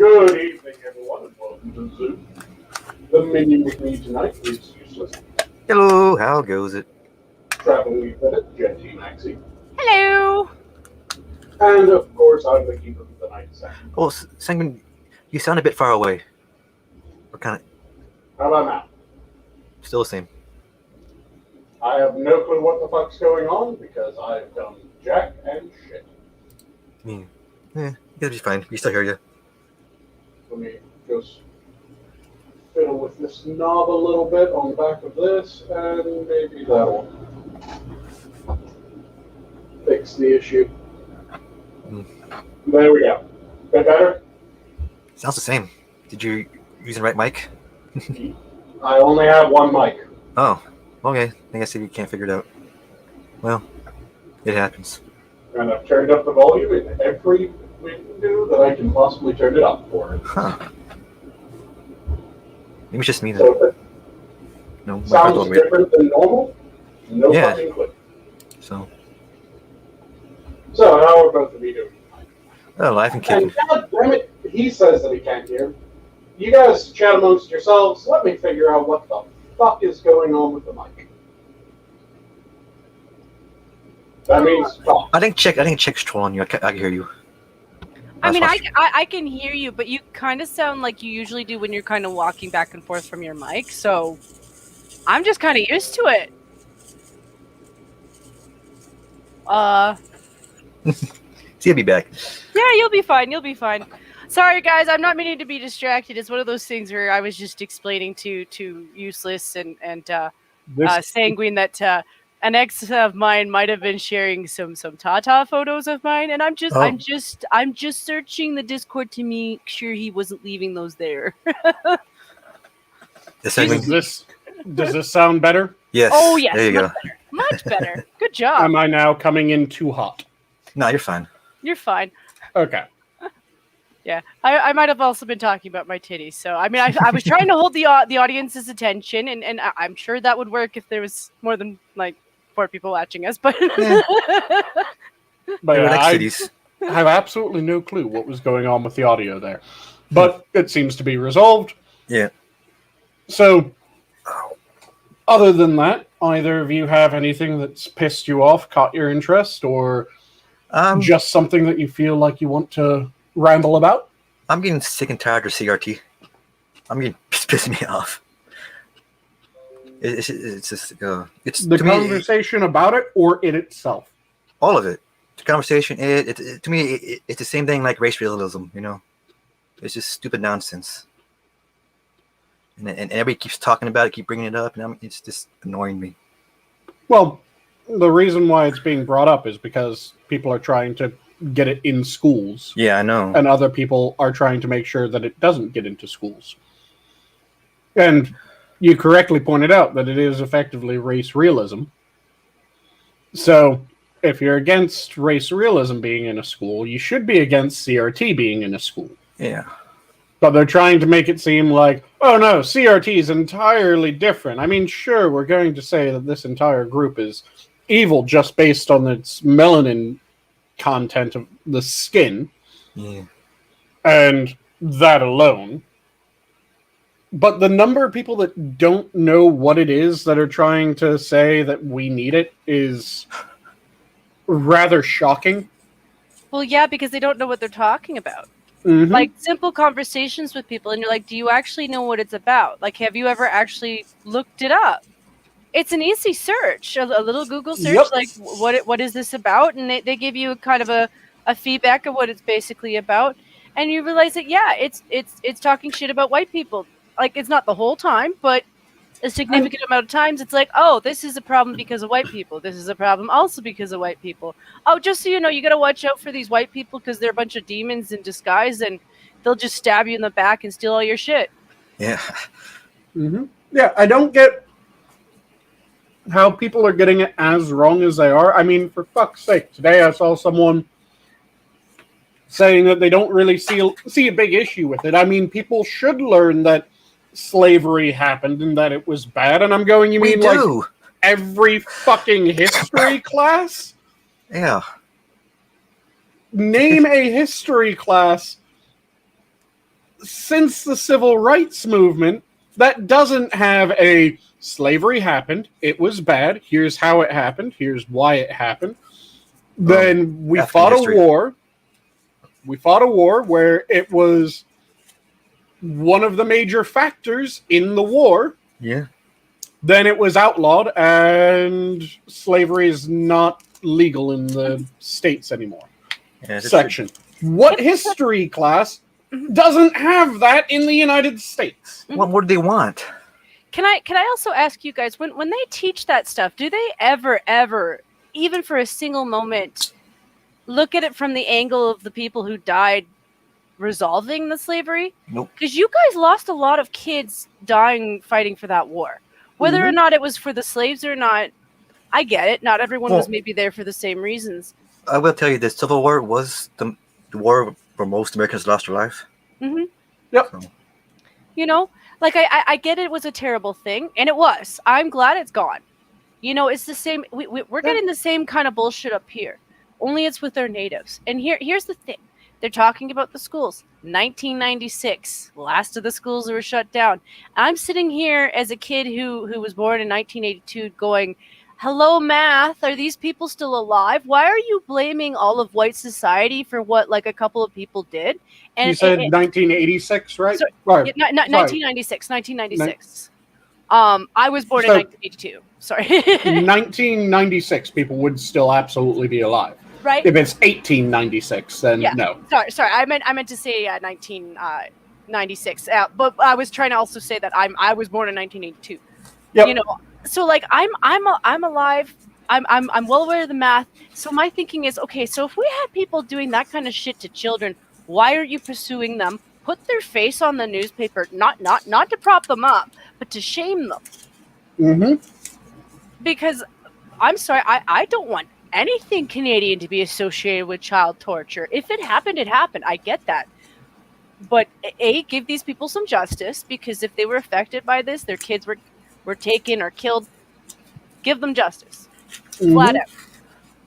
Good evening, everyone, and welcome to Zoo. The menu with me tonight is Useless. Hello, how goes it? Traveling with it, JenTMaxi. Hello. And of course, I'm the keeper of the night, Sanguine. Oh, Sanguine, you sound a bit far away. Or kind of How about now? still the same. I have no clue what the fuck's going on because I've done jack and shit. You'll be fine. We still hear you. Let me just fiddle with this knob a little bit on the back of this, and maybe that'll fix the issue. There we go. Bit better? Sounds the same. Did you use the right mic? I only have one mic. Oh, okay. I guess if you can't figure it out. Well, it happens. And I've turned up the volume in every window that I can possibly turn it up for. Huh. Maybe it's just me then. So if No, it my sounds car's weird. different than normal, no Yeah. fucking clue. So, So how are both of you doing? life and kicking. And god damn it, he says that he can't hear. You guys chat amongst yourselves. Let me figure out what the fuck is going on with the mic. That means talk. I think Chick's trolling you. I can hear you. I mean, That's I can hear you, but you kind of sound like you usually do when you're kind of walking back and forth from your mic. So I'm just kind of used to it. See, I'll be back. Yeah, you'll be fine. You'll be fine. Sorry, guys. I'm not meaning to be distracted. It's one of those things where I was just explaining to Useless and Sanguine that an ex of mine might have been sharing some Tata photos of mine, and I'm just searching the Discord to make sure he wasn't leaving those there. The Sanguine? Does this sound better? Yes. Oh yes, There you go. much better. Much better. Good job. Am I now coming in too hot? No, you're fine. You're fine. Okay. Yeah, I might have also been talking about my titties. So I mean, I was trying to hold the audience's attention, and I'm sure that would work if there was more than like 4 people watching us. But Yeah. But They were yeah, like I cities. have absolutely no clue what was going on with the audio there. But it seems to be resolved. Yeah. So, other than that, either of you have anything that's pissed you off, caught your interest, or just something that you feel like you want to ramble about? I'm getting sick and tired of CRT. It's pissing me off. It's just it's The to me, conversation about it or it itself? all of it. The conversation. To me, it's the same thing like race realism. You know, it's just stupid nonsense. And everybody keeps talking about it, keep bringing it up, and it's just annoying me. Well, the reason why it's being brought up is because people are trying to get it in schools. Yeah, I know. And other people are trying to make sure that it doesn't get into schools. And you correctly pointed out that it is effectively race realism. So, if you're against race realism being in a school, you should be against CRT being in a school. Yeah. But they're trying to make it seem like, oh no, CRT is entirely different. I mean, sure, we're going to say that this entire group is evil just based on its melanin content of the skin. Yeah. And that alone. But the number of people that don't know what it is that are trying to say that we need it is rather shocking. well, yeah, because they don't know what they're talking about. Mm-hmm. Like simple conversations with people, and you're like, do you actually know what it's about? Like, have you ever actually looked it up? It's an easy search, a little Google search, Yep. like what is this about? And they give you kind of a feedback of what it's basically about, and you realize that yeah, it's talking shit about white people. Like, it's not the whole time, but a significant amount of times it's like, oh, this is a problem because of white people. This is a problem also because of white people. Oh, just so you know, you got to watch out for these white people because they're a bunch of demons in disguise, and they'll just stab you in the back and steal all your shit. Yeah. Mm-hmm. Yeah, I don't get how people are getting it as wrong as they are. I mean, for fuck's sake, today I saw someone saying that they don't really see a big issue with it. I mean, people should learn that slavery happened and that it was bad. And I'm going, you mean like every fucking history class? Yeah. Name a history class since the civil rights movement, that doesn't have a slavery happened, it was bad, here's how it happened, here's why it happened. Then we fought a war. We fought a war where it was one of the major factors in the war. Yeah. Then it was outlawed, and slavery is not legal in the states anymore. Yeah, Section. What history class doesn't have that in the United States? What more do they want? Can I also ask you guys, when they teach that stuff, do they ever, even for a single moment, look at it from the angle of the people who died resolving the slavery? Nope. Because you guys lost a lot of kids dying fighting for that war. Whether or not it was for the slaves or not, I get it. Not everyone was maybe there for the same reasons. I will tell you this, Civil War was the war where most Americans lost their life. Mm-hmm. Yep. So. You know, like I get it was a terrible thing, and it was. I'm glad it's gone. You know, it's the same. We're getting the same kind of bullshit up here, only it's with our natives. And here's the thing. They're talking about the schools. 1996, last of the schools were shut down. I'm sitting here as a kid who was born in 1982 going, hello, math. Are these people still alive? Why are you blaming all of white society for what like a couple of people did? And you said 1986, right? So, right. Yeah, 1996. 1996. I was born in 1982. Sorry. 1996, people would still absolutely be alive. Right. If it's 1896, then no. Sorry. I meant to say 1996. But I was trying to also say that I was born in 1982. Yep. You know, so like I'm alive. I'm well aware of the math. So my thinking is, okay, so if we had people doing that kind of shit to children, why are you pursuing them? Put their face on the newspaper, not to prop them up, but to shame them. Mm-hmm. Because I'm sorry, I don't want anything Canadian to be associated with child torture. If it happened, it happened. I get that. But give these people some justice, because if they were affected by this, their kids were taken or killed, give them justice. Flat out.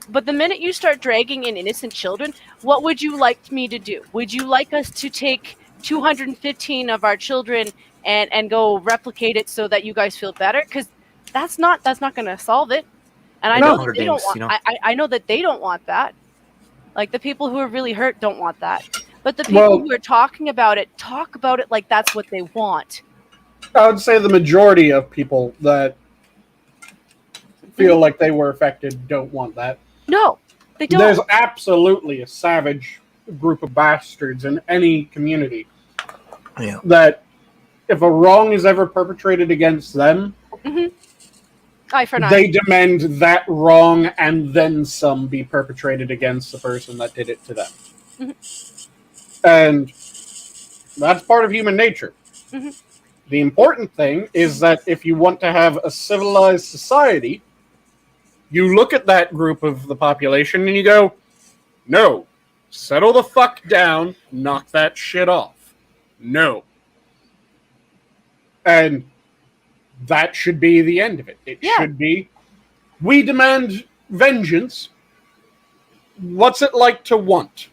But the minute you start dragging in innocent children, what would you like me to do? Would you like us to take 215 of our children and go replicate it so that you guys feel better? Because that's not going to solve it. And I know that they don't want. I know that they don't want that. Like the people who are really hurt don't want that. But the people who are talking about it talk about it like that's what they want. I would say the majority of people that feel like they were affected don't want that. No, they don't. There's absolutely a savage group of bastards in any community that if a wrong is ever perpetrated against them, they demand that wrong and then some be perpetrated against the person that did it to them. And that's part of human nature. The important thing is that if you want to have a civilized society, you look at that group of the population and you go, no, settle the fuck down, knock that shit off. No. And that should be the end of it. It should be, we demand vengeance. What's it like to want?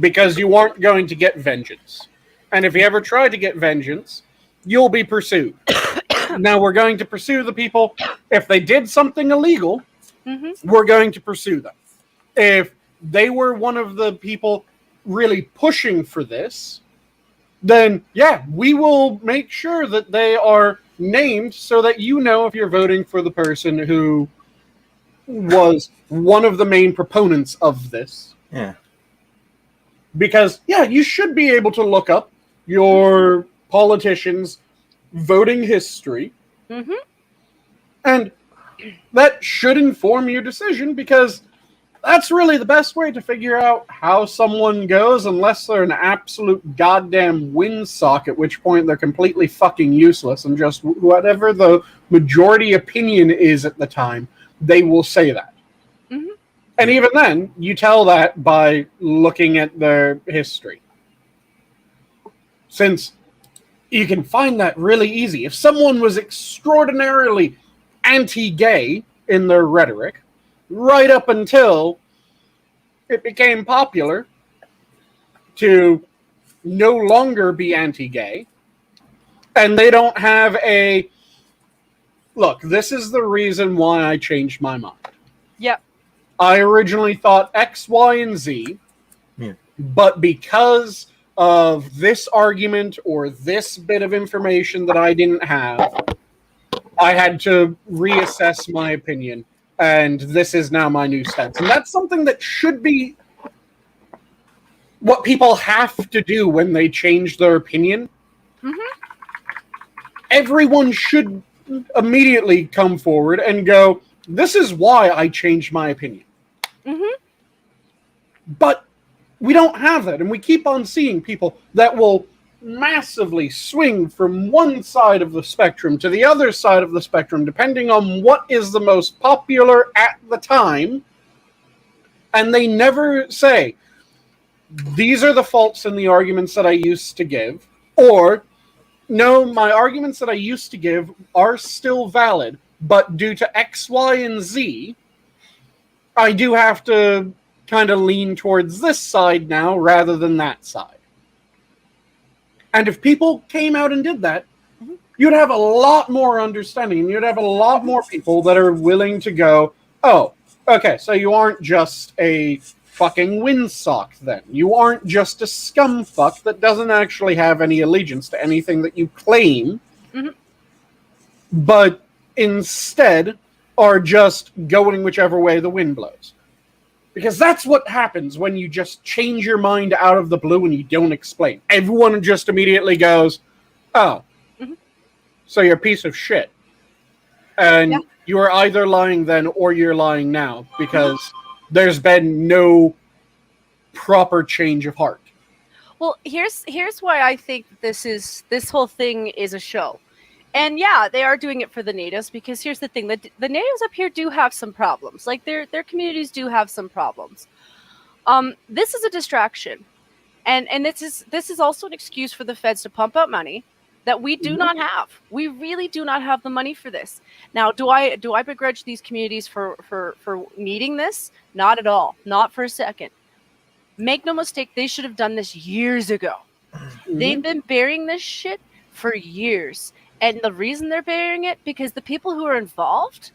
Because you aren't going to get vengeance. And if you ever try to get vengeance, you'll be pursued. Now we're going to pursue the people. If they did something illegal, we're going to pursue them. If they were one of the people really pushing for this, then we will make sure that they are named so that you know if you're voting for the person who was one of the main proponents of this. Yeah. Because, you should be able to look up your politicians' voting history. And that should inform your decision, because that's really the best way to figure out how someone goes, unless they're an absolute goddamn windsock, at which point they're completely fucking useless, and just whatever the majority opinion is at the time, they will say that. And even then, you tell that by looking at their history. Since you can find that really easy. If someone was extraordinarily anti-gay in their rhetoric, right up until it became popular to no longer be anti-gay, and they don't have a, look, this is the reason why I changed my mind. Yep. I originally thought X, Y, and Z, but because of this argument or this bit of information that I didn't have, I had to reassess my opinion, and this is now my new stance. And that's something that should be what people have to do when they change their opinion. Everyone should immediately come forward and go, this is why I changed my opinion. But we don't have that, and we keep on seeing people that will massively swing from one side of the spectrum to the other side of the spectrum, depending on what is the most popular at the time, and they never say, these are the faults in the arguments that I used to give, or, no, my arguments that I used to give are still valid, but due to X, Y, and Z, I do have to kind of lean towards this side now rather than that side. And if people came out and did that, you'd have a lot more understanding, and you'd have a lot more people that are willing to go, oh, okay, so you aren't just a fucking windsock then. You aren't just a scumfuck that doesn't actually have any allegiance to anything that you claim, but instead are just going whichever way the wind blows. Because that's what happens when you just change your mind out of the blue and you don't explain. Everyone just immediately goes, oh, so you're a piece of shit. And you are either lying then or you're lying now, because there's been no proper change of heart. Well, here's why I think this whole thing is a show. And yeah, they are doing it for the natives, because here's the thing: the natives up here do have some problems. Like their communities do have some problems. This is a distraction, and this is also an excuse for the feds to pump out money that we do not have. We really do not have the money for this. Now, do I begrudge these communities for needing this? Not at all. Not for a second. Make no mistake, they should have done this years ago. They've been burying this shit for years. And the reason they're burying it, because the people who are involved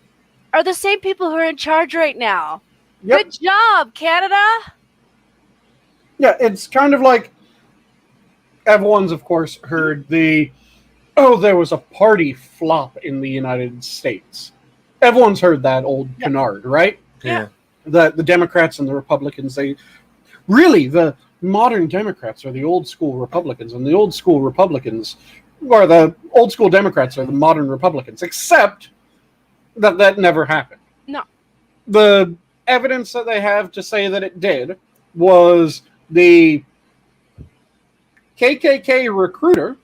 are the same people who are in charge right now. Good job, Canada. Yeah, it's kind of like everyone's, of course, heard there was a party flop in the United States. Everyone's heard that old canard, right? Yeah. The Democrats and the Republicans, the modern Democrats are the old school Republicans, and the old school Republicans, or the old school Democrats are the modern Republicans, except that never happened. No. The evidence that they have to say that it did was the KKK recruiter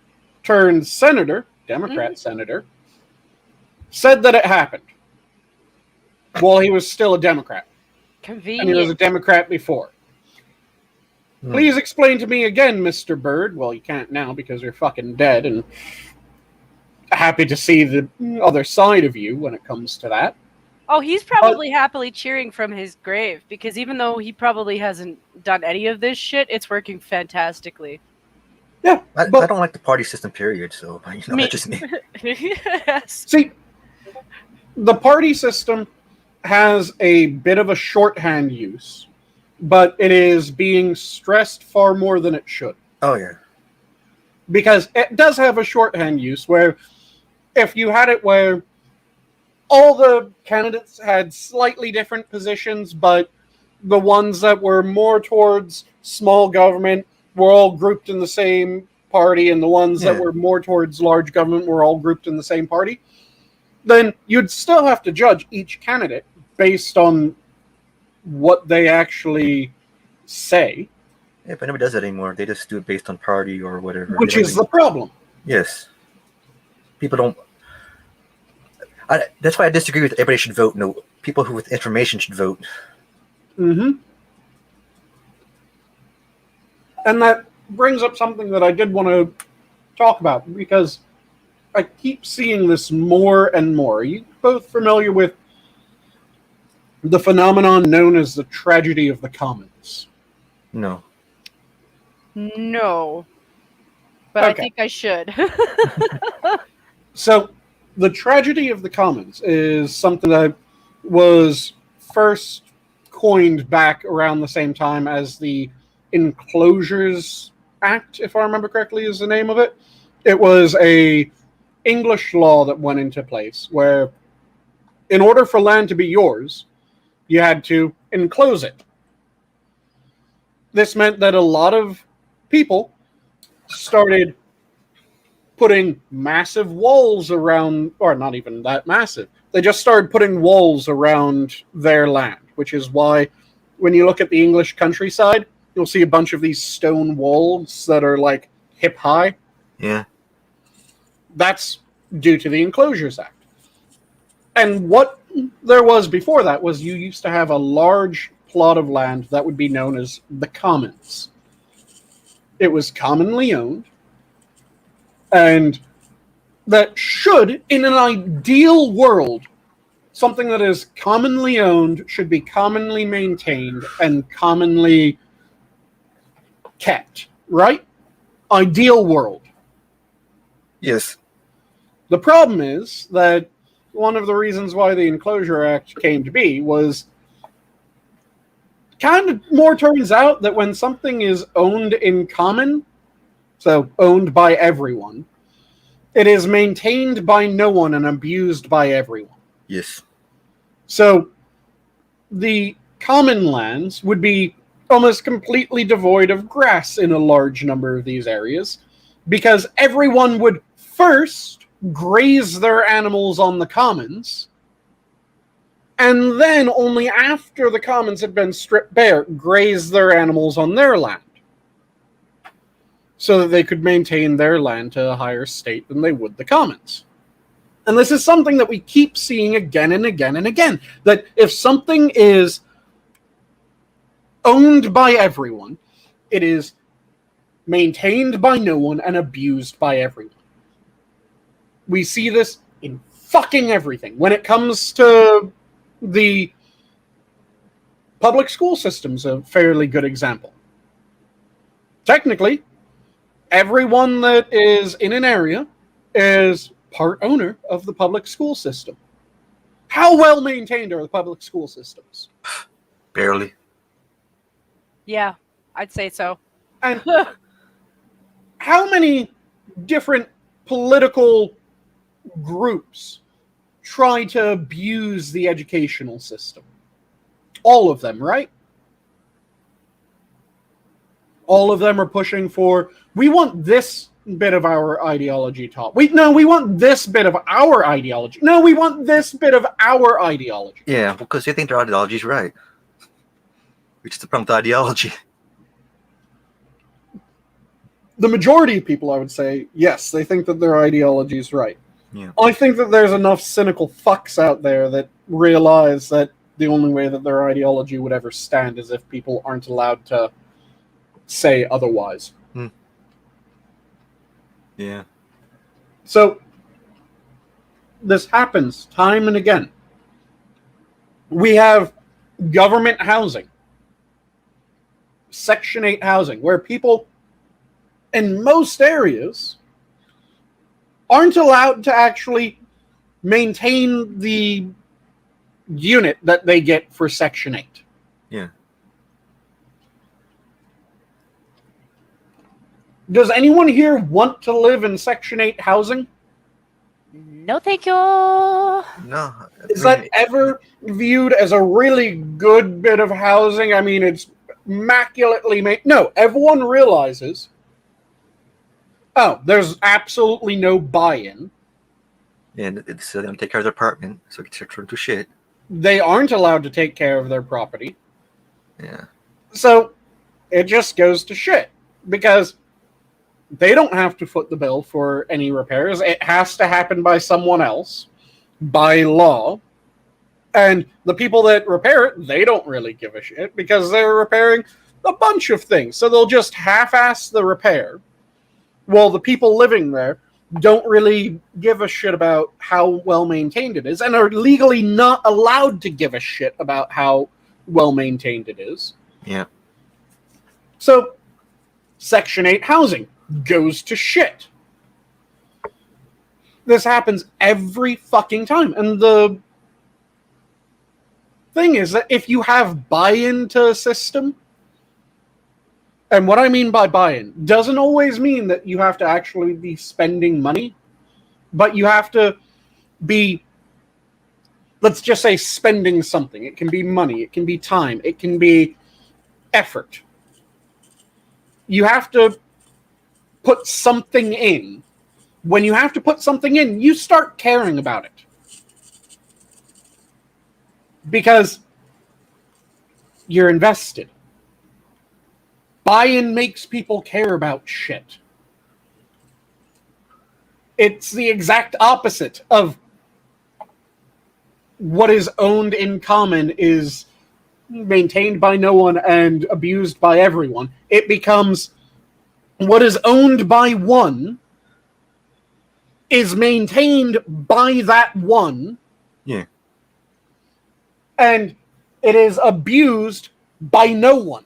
turned senator, Democrat senator, said that it happened while he was still a Democrat. Convenient. And he was a Democrat before. Please explain to me again, Mr. Bird. Well, you can't now because you're fucking dead, and happy to see the other side of you when it comes to that. Oh, he's probably happily cheering from his grave, because even though he probably hasn't done any of this shit, it's working fantastically. Yeah, I don't like the party system, period. So that's just me. Yes. See, the party system has a bit of a shorthand use, but it is being stressed far more than it should. Oh, yeah. Because it does have a shorthand use where if you had it where all the candidates had slightly different positions, but the ones that were more towards small government were all grouped in the same party, and the ones that were more towards large government were all grouped in the same party, then you'd still have to judge each candidate based on what they actually say. Yeah, but nobody does that anymore. They just do it based on party or whatever. Which is the problem. Yes. People don't... that's why I disagree with everybody should vote. No, people who with information should vote. And that brings up something that I did want to talk about, because I keep seeing this more and more. Are you both familiar with the phenomenon known as the tragedy of the commons? No. No. but I Okay. think I should. So, the tragedy of the commons is something that was first coined back around the same time as the Enclosures Act, if I remember correctly, is the name of it. It was a English law that went into place where, in order for land to be yours, you had to enclose it. This meant that a lot of people started putting massive walls around, or not even that massive. They just started putting walls around their land, which is why when you look at the English countryside, you'll see a bunch of these stone walls that are like hip high. Yeah. That's due to the Enclosures Act. And what there was before that was you used to have a large plot of land that would be known as the Commons. It was commonly owned, and that should, in an ideal world, something that is commonly owned should be commonly maintained and commonly kept, right? Ideal world. Yes. The problem is that one of the reasons why the Enclosure Act came to be was kind of more turns out that when something is owned in common, so owned by everyone, it is maintained by no one and abused by everyone. Yes. So the common lands would be almost completely devoid of grass in a large number of these areas because everyone would first graze their animals on the commons, and then only after the commons had been stripped bare, graze their animals on their land, so that they could maintain their land to a higher state than they would the commons. And this is something that we keep seeing again and again and again, that if something is owned by everyone, it is maintained by no one and abused by everyone. We see this in fucking everything. When it comes to the public school system's a fairly good example. Technically, everyone that is in an area is part owner of the public school system. How well maintained are the public school systems? Barely. Yeah, I'd say so. And how many different political groups try to abuse the educational system? All of them, right? All of them are pushing for, we want this bit of our ideology taught. We want this bit of our ideology. No, we want this bit of our ideology. Yeah, because they think their ideology is right. Which is the problem with ideology. The majority of people, I would say, yes, they think that their ideology is right. Yeah. I think that there's enough cynical fucks out there that realize that the only way that their ideology would ever stand is if people aren't allowed to say otherwise. Yeah. So, this happens time and again. We have government housing, Section 8 housing, where people in most areas aren't allowed to actually maintain the unit that they get for Section 8. Yeah. Does anyone here want to live in Section 8 housing? No, thank you. No. Is that ever viewed as a really good bit of housing? I mean, it's immaculately made. No, everyone realizes, oh, there's absolutely no buy-in. And it's they don't take care of their apartment, so it gets turned to shit. They aren't allowed to take care of their property. Yeah. So it just goes to shit because they don't have to foot the bill for any repairs. It has to happen by someone else, by law. And the people that repair it, they don't really give a shit because they're repairing a bunch of things. So they'll just half-ass the repair. Well, the people living there don't really give a shit about how well maintained it is and are legally not allowed to give a shit about how well maintained it is. Yeah. So, Section 8 housing. goes to shit. This happens every fucking time. And the thing is that if you have buy-in to a system, and what I mean by buy-in doesn't always mean that you have to actually be spending money, but you have to be, let's just say, spending something. It can be money, it can be time, it can be effort. You have to put something in. When you have to put something in, you start caring about it. Because you're invested. Buy-in makes people care about shit. It's the exact opposite of what is owned in common is maintained by no one and abused by everyone. It becomes what is owned by one is maintained by that one. Yeah. And it is abused by no one.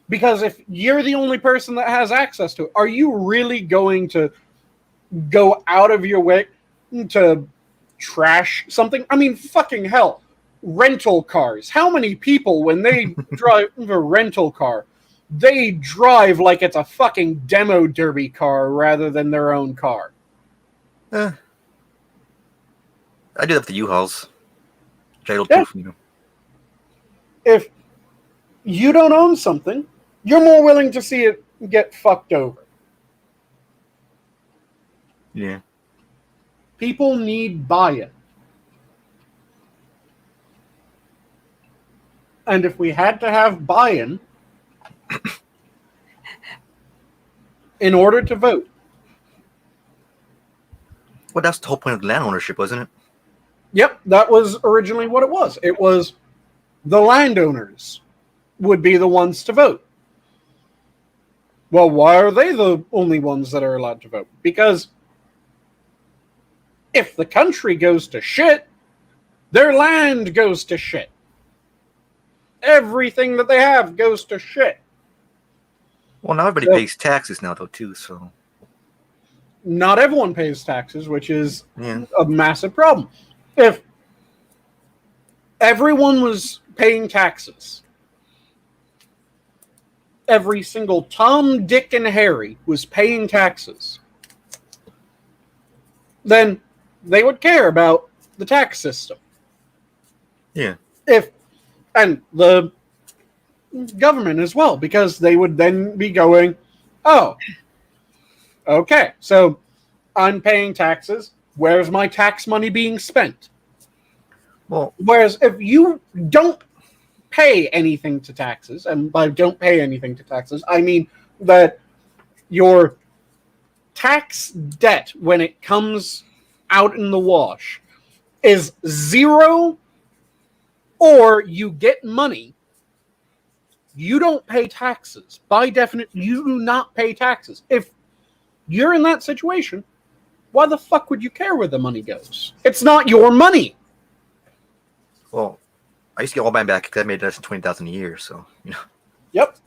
Because if you're the only person that has access to it, are you really going to go out of your way to trash something? I mean, fucking hell. Rental cars. How many people, when they drive a rental car, they drive like it's a fucking demo derby car rather than their own car? I do that with the U-Hauls. Yeah. If you don't own something, you're more willing to see it get fucked over. Yeah. People need buy-in. And if we had to have buy-in in order to vote. Well, that's the whole point of land ownership, wasn't it? Yep, that was originally what it was. It was the landowners would be the ones to vote. Well, why are they the only ones that are allowed to vote? Because if the country goes to shit, their land goes to shit. Everything that they have goes to shit. Well, now everybody pays taxes now, though, too, so... Not everyone pays taxes, which is Yeah. a massive problem. If everyone was paying taxes, every single Tom, Dick, and Harry was paying taxes, then they would care about the tax system. Yeah. And the government as well, because they would then be going, oh, okay, so I'm paying taxes. Where's my tax money being spent? Well, Whereas if you don't pay anything to taxes, and by don't pay anything to taxes, I mean that your tax debt, when it comes out in the wash, is zero, or you get money, you don't pay taxes. By definition, you do not pay taxes. If you're in that situation, why the fuck would you care where the money goes? It's not your money. well, I used to get all mine back because I made less than $20,000 a year, so, you know. Yep.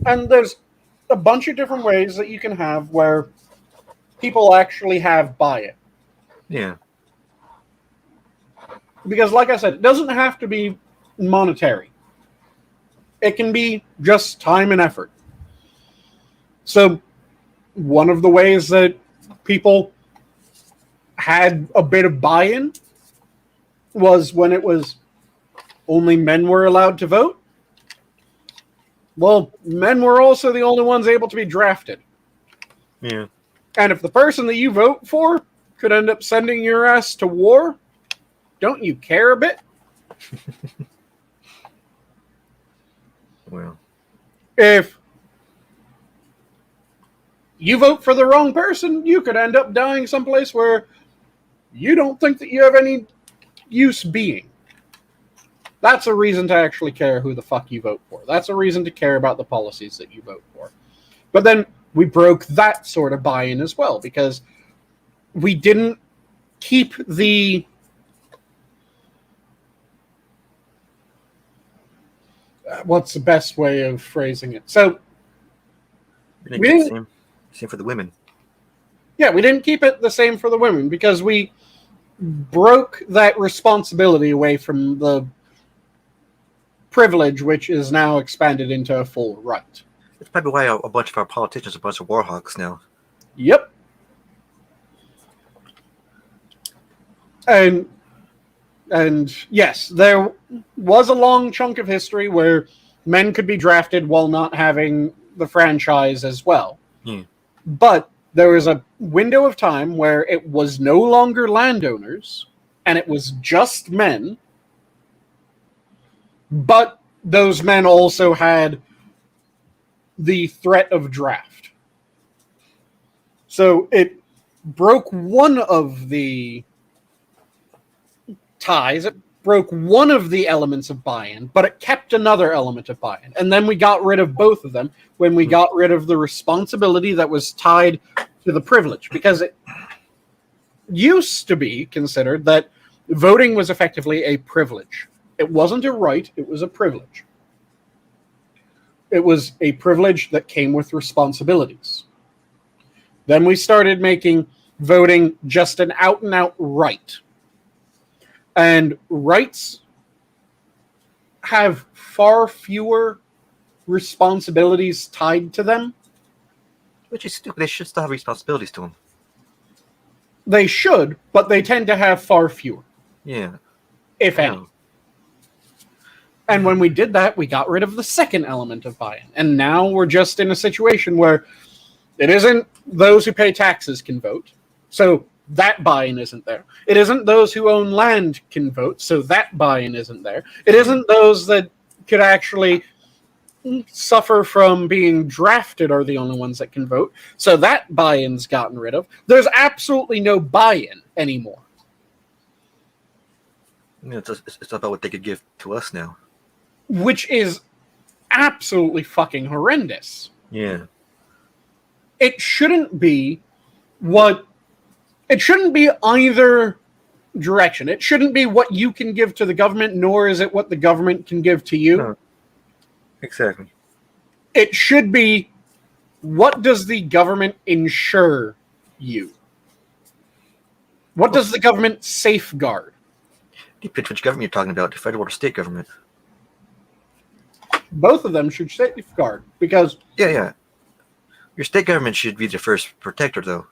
And there's a bunch of different ways that you can have where people actually have buy-in. Yeah. Because, like I said, it doesn't have to be monetary. It can be just time and effort. So, one of the ways that people had a bit of buy-in was when it was only men were allowed to vote. Well, men were also the only ones able to be drafted. Yeah. And if the person that you vote for could end up sending your ass to war, don't you care a bit? Well. If you vote for the wrong person, you could end up dying someplace where you don't think that you have any use being. That's a reason to actually care who the fuck you vote for. That's a reason to care about the policies that you vote for. But then we broke that sort of buy-in as well, because we didn't keep the what's the best way of phrasing it? So We didn't get the same for the women. yeah, we didn't keep it the same for the women because we broke that responsibility away from the privilege, which is now expanded into a full right. That's probably why a bunch of our politicians are a bunch of warhawks now. Yep. And yes, there was a long chunk of history where men could be drafted while not having the franchise as well. But there was a window of time where it was no longer landowners and it was just men. But those men also had the threat of draft. So it broke one of the ties, it broke one of the elements of buy-in, but it kept another element of buy-in. And then we got rid of both of them when we got rid of the responsibility that was tied to the privilege. Because it used to be considered that voting was effectively a privilege. It wasn't a right, it was a privilege. It was a privilege that came with responsibilities. Then we started making voting just an out-and-out right. And rights have far fewer responsibilities tied to them. Which is stupid. They should still have responsibilities to them. They should, but they tend to have far fewer. Yeah. If any. And when we did that, we got rid of the second element of buy-in. And now we're just in a situation where it isn't those who pay taxes can vote. So that buy-in isn't there. It isn't those who own land can vote, so that buy-in isn't there. It isn't those that could actually suffer from being drafted are the only ones that can vote, so that buy-in's gotten rid of. There's absolutely no buy-in anymore. Yeah, it's about what they could give to us now. Which is absolutely fucking horrendous. Yeah. It shouldn't be what... It shouldn't be either direction. It shouldn't be what you can give to the government, nor is it what the government can give to you. No. Exactly. It should be, what does the government ensure you? What does the government safeguard? Depends which government you're talking about, the federal or state government. Both of them should safeguard, because... Yeah. Your state government should be the first protector, though.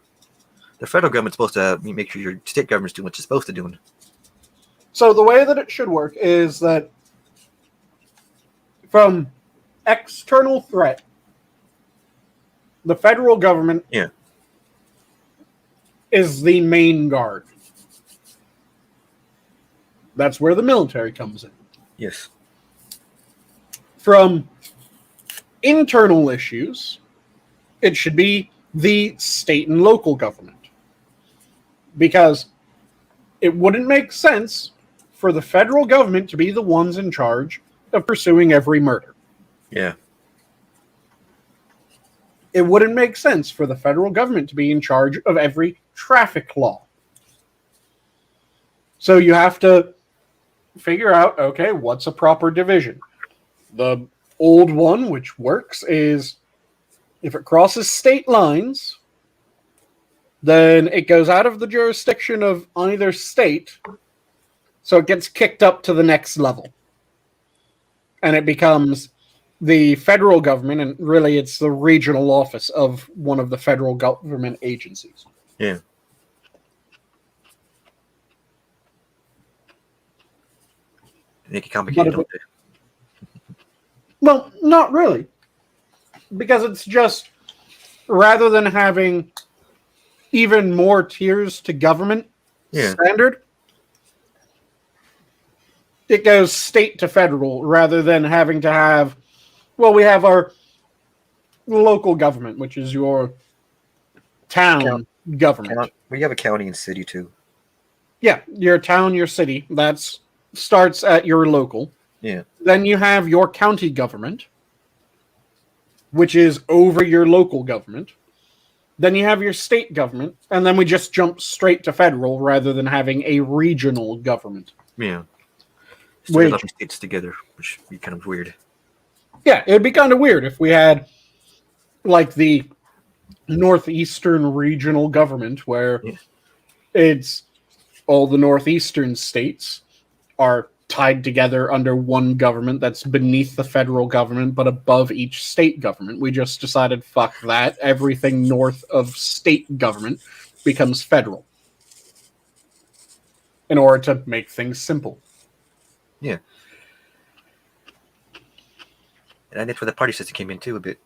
The federal government's supposed to make sure your state government's doing what it's supposed to do. So the way that it should work is that from external threat, the federal government is the main guard. That's where the military comes in. Yes. From internal issues, it should be the state and local government. Because it wouldn't make sense for the federal government to be the ones in charge of pursuing every murder. Yeah. It wouldn't make sense for the federal government to be in charge of every traffic law. So you have to figure out, okay, what's a proper division? The old one, which works, is if it crosses state lines, then it goes out of the jurisdiction of either state, so it gets kicked up to the next level. And it becomes the federal government, and really it's the regional office of one of the federal government agencies. Yeah. They make it complicated, don't they? Well, not really. Because it's just, rather than having even more tiers to government standard, it goes state to federal rather than having to have, well, we have our local government, which is your town government. We have a county and city too. Yeah, your town, your city, that starts at your local. Yeah. Then you have your county government, which is over your local government. Then you have your state government, and then we just jump straight to federal rather than having a regional government. Yeah. Which, 11 states together, which would be kind of weird. Yeah, it would be kind of weird if we had like the northeastern regional government where Yeah. it's all the northeastern states are tied together under one government that's beneath the federal government but above each state government. We just decided, fuck that. Everything north of state government becomes federal in order to make things simple. Yeah. And that's where the party system came in too a bit.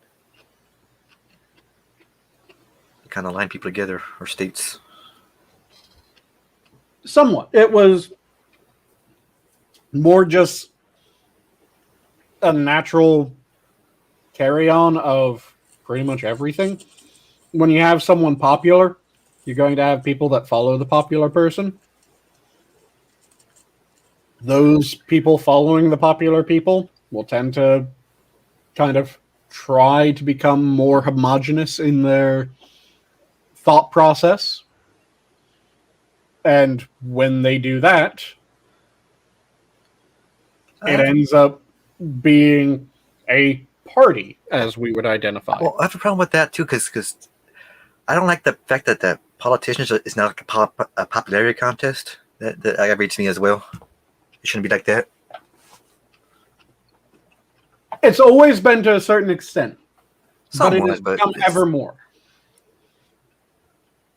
Kind of line people together, or states. Somewhat. It was more just a natural carry-on of pretty much everything. When you have someone popular, you're going to have people that follow the popular person. Those people following the popular people will tend to kind of try to become more homogenous in their thought process. And when they do that, it ends up being a party, as we would identify. Well, I have a problem with that too, because I don't like the fact that the politicians is not like a popularity contest. That aggravates me as well. It shouldn't be like that. It's always been to a certain extent, Somewhat, but it has but become it's- ever more.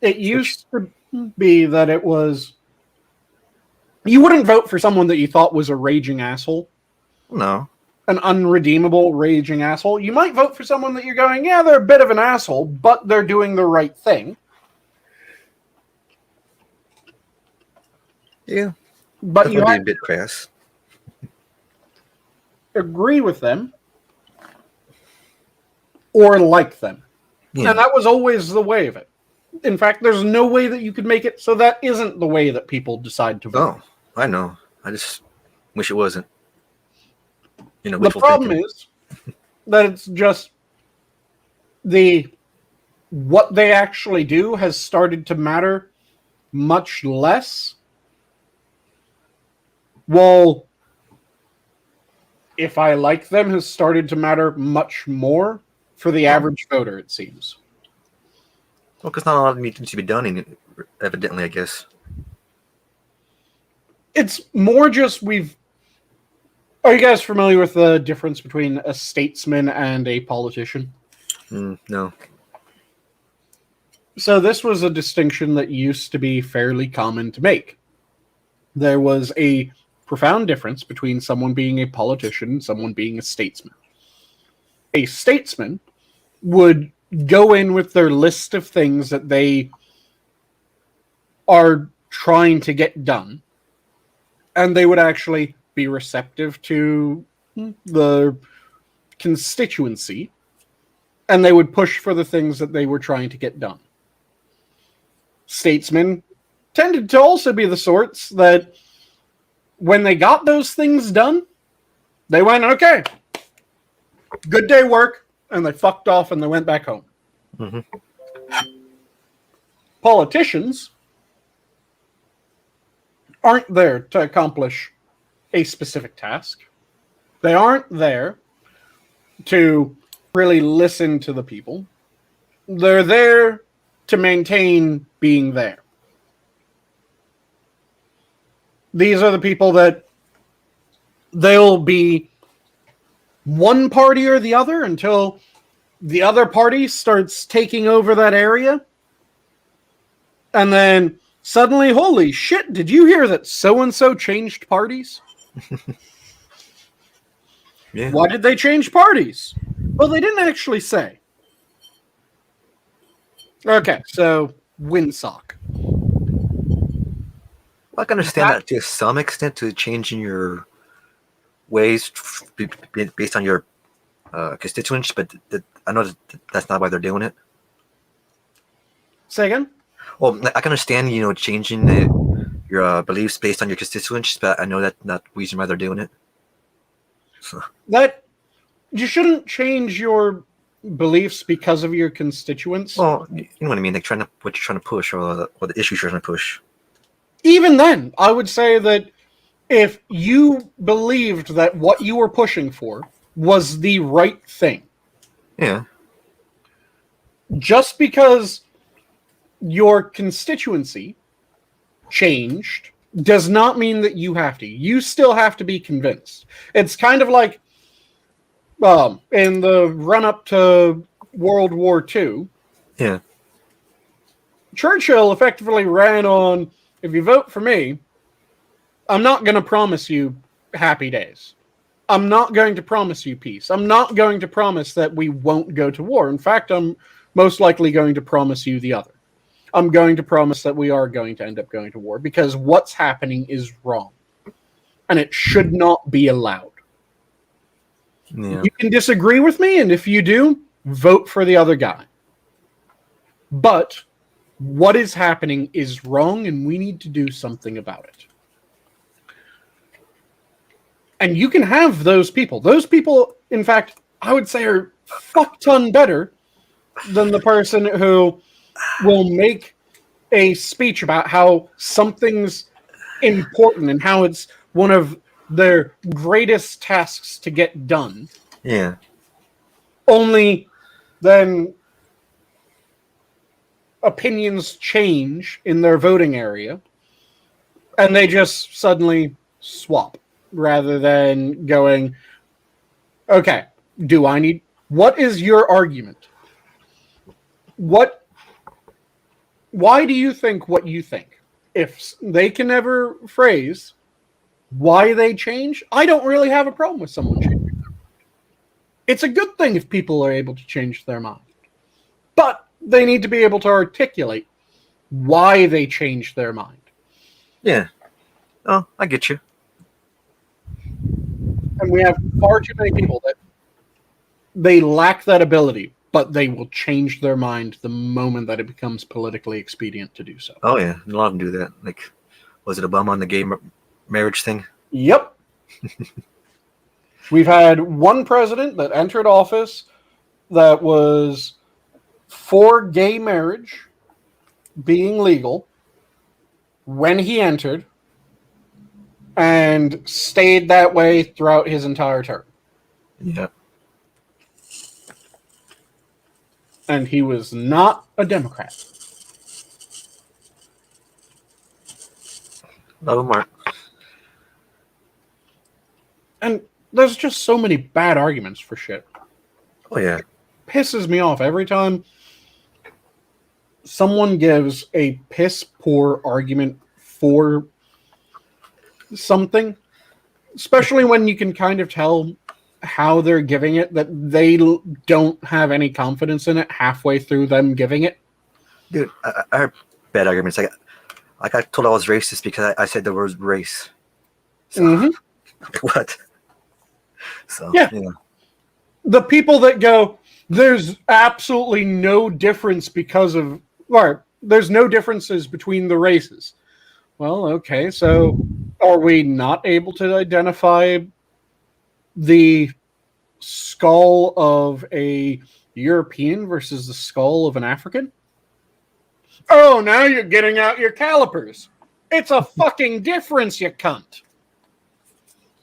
It used to be that it was... You wouldn't vote for someone that you thought was a raging asshole. No. An unredeemable raging asshole. You might vote for someone that you're going, yeah, they're a bit of an asshole, but they're doing the right thing. Yeah. But you Definitely have a bit crass. to agree with them or like them. Yeah. And that was always the way of it. In fact, there's no way that you could make it so that isn't the way that people decide to vote. Oh, I know. I just wish it wasn't. You know, The wishful problem thinking. is that it's just what they actually do has started to matter much less. Well, if I like them has started to matter much more for the average voter, it seems. Well, because not a lot of needs to be done, in it, evidently, I guess. It's more just Are you guys familiar with the difference between a statesman and a politician? No. So this was a distinction that used to be fairly common to make. There was a profound difference between someone being a politician and someone being a statesman. A statesman would go in with their list of things that they are trying to get done, and they would actually be receptive to the constituency, and they would push for the things that they were trying to get done. Statesmen tended to also be the sorts that when they got those things done, they went, okay, good day work, and they fucked off and they went back home. Mm-hmm. Politicians aren't there to accomplish a specific task. They aren't there to really listen to the people. They're there to maintain being there. These are the people that they'll be one party or the other until the other party starts taking over that area. And then suddenly, holy shit, did you hear that so-and-so changed parties? Yeah. Why did they change parties? Well, they didn't actually say. Okay, so Windsock. Well, I can understand that to some extent, to changing your ways based on your constituents, but I know that's not why they're doing it. Say again? Well, I can understand, changing your beliefs based on your constituents, but I know that's not the reason why they're doing it. So. That you shouldn't change your beliefs because of your constituents. Well, you know what I mean, like what you're trying to push, or the issues you're trying to push. Even then, I would say that if you believed that what you were pushing for was the right thing. Yeah. Just because your constituency changed does not mean that you have to. You still have to be convinced. It's kind of like in the run-up to World War II, Yeah. Churchill effectively ran on, if you vote for me, I'm not going to promise you happy days. I'm not going to promise you peace. I'm not going to promise that we won't go to war. In fact, I'm most likely going to promise you the other. I'm going to promise that we are going to end up going to war because what's happening is wrong. And it should not be allowed. Yeah. You can disagree with me, and if you do, vote for the other guy. But what is happening is wrong, and we need to do something about it. And you can have those people. Those people, in fact, I would say are fuck ton better than the person who will make a speech about how something's important and how it's one of their greatest tasks to get done. Yeah. Only then opinions change in their voting area and they just suddenly swap rather than going, okay, what is your argument? Why do you think what you think? If they can never phrase why they change, I don't really have a problem with someone changing their mind. It's a good thing if people are able to change their mind. But they need to be able to articulate why they changed their mind. Yeah. Oh, I get you. And we have far too many people that they lack that ability, but they will change their mind the moment that it becomes politically expedient to do so. Oh, yeah. A lot of them do that. Like, was it Obama on the gay marriage thing? Yep. We've had one president that entered office that was for gay marriage being legal when he entered and stayed that way throughout his entire term. Yeah. And he was not a Democrat. Love him, Mark. And there's just so many bad arguments for shit. Oh, yeah. Pisses me off every time someone gives a piss poor argument for something, especially when you can kind of tell how they're giving it, that they don't have any confidence in it halfway through them giving it. Dude, I heard bad arguments. I got told I was racist because I said the word race. So, what? So, yeah. The people that go, there's absolutely no difference there's no differences between the races. Well, okay, so are we not able to identify the skull of a European versus the skull of an African? Oh, now you're getting out your calipers. It's a fucking difference, you cunt.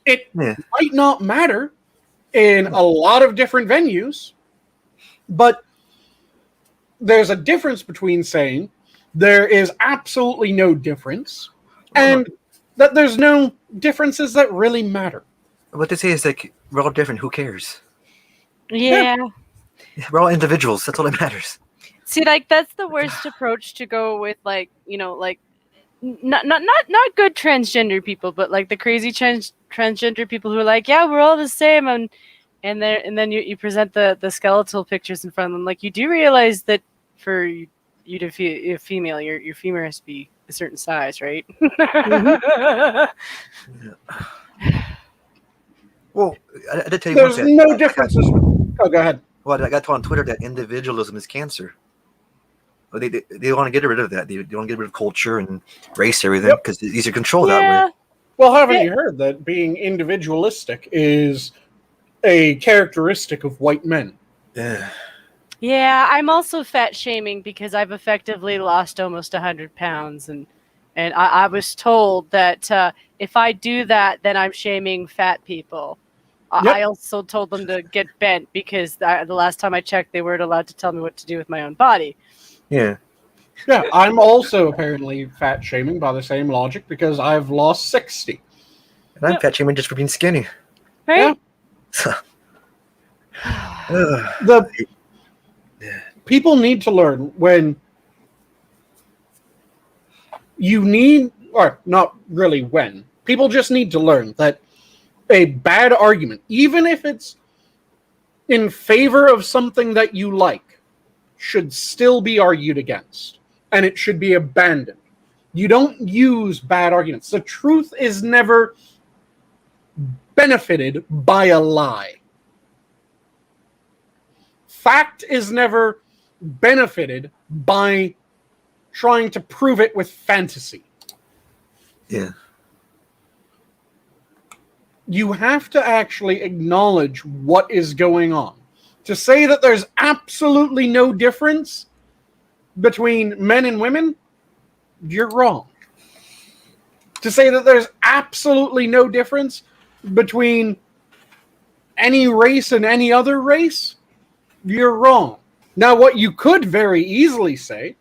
It might not matter in a lot of different venues, but there's a difference between saying there is absolutely no difference and that there's no differences that really matter. What they say is like, we're all different. Who cares? Yeah. We're all individuals. That's all that matters. See, like, that's the worst approach to go with, like, you know, like, not good transgender people, but like the crazy transgender people who are like, yeah, we're all the same, and then you present the skeletal pictures in front of them. Like, you do realize that for you to be a female, your femur has to be a certain size, right? Well, I did tell you there's no differences. Oh, go ahead. Well, I got told on Twitter that individualism is cancer. Well, they want to get rid of that. They want to get rid of culture and race, everything, because it's easier to control that way. Well, haven't you heard that being individualistic is a characteristic of white men? Yeah. Yeah, I'm also fat shaming because I've effectively lost almost 100 pounds, and I was told that if I do that, then I'm shaming fat people. I also told them to get bent because the last time I checked, they weren't allowed to tell me what to do with my own body. Yeah. Yeah, I'm also apparently fat shaming by the same logic because I've lost 60. And I'm fat shaming just for being skinny. Right? The people need to learn when you need, or not really when, people just need to learn that a bad argument, even if it's in favor of something that you like, should still be argued against. And it should be abandoned. You don't use bad arguments. The truth is never benefited by a lie. Fact is never benefited by trying to prove it with fantasy. Yeah. You have to actually acknowledge what is going on. To say that there's absolutely no difference between men and women, you're wrong. To say that there's absolutely no difference between any race and any other race, you're wrong. Now, what you could very easily say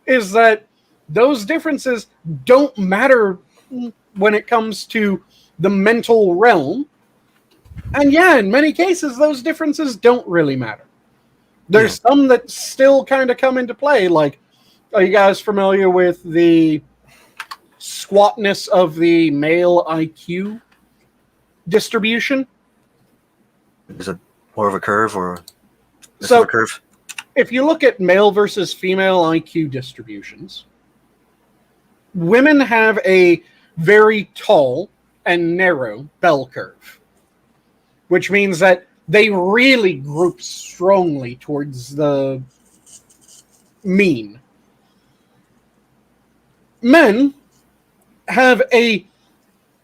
is that those differences don't matter when it comes to the mental realm. And yeah, in many cases, those differences don't really matter. There's some that still kind of come into play. Like, are you guys familiar with the squatness of the male IQ distribution? Is it more of a curve or less So- of a curve? If you look at male versus female IQ distributions, women have a very tall and narrow bell curve, which means that they really group strongly towards the mean. Men have a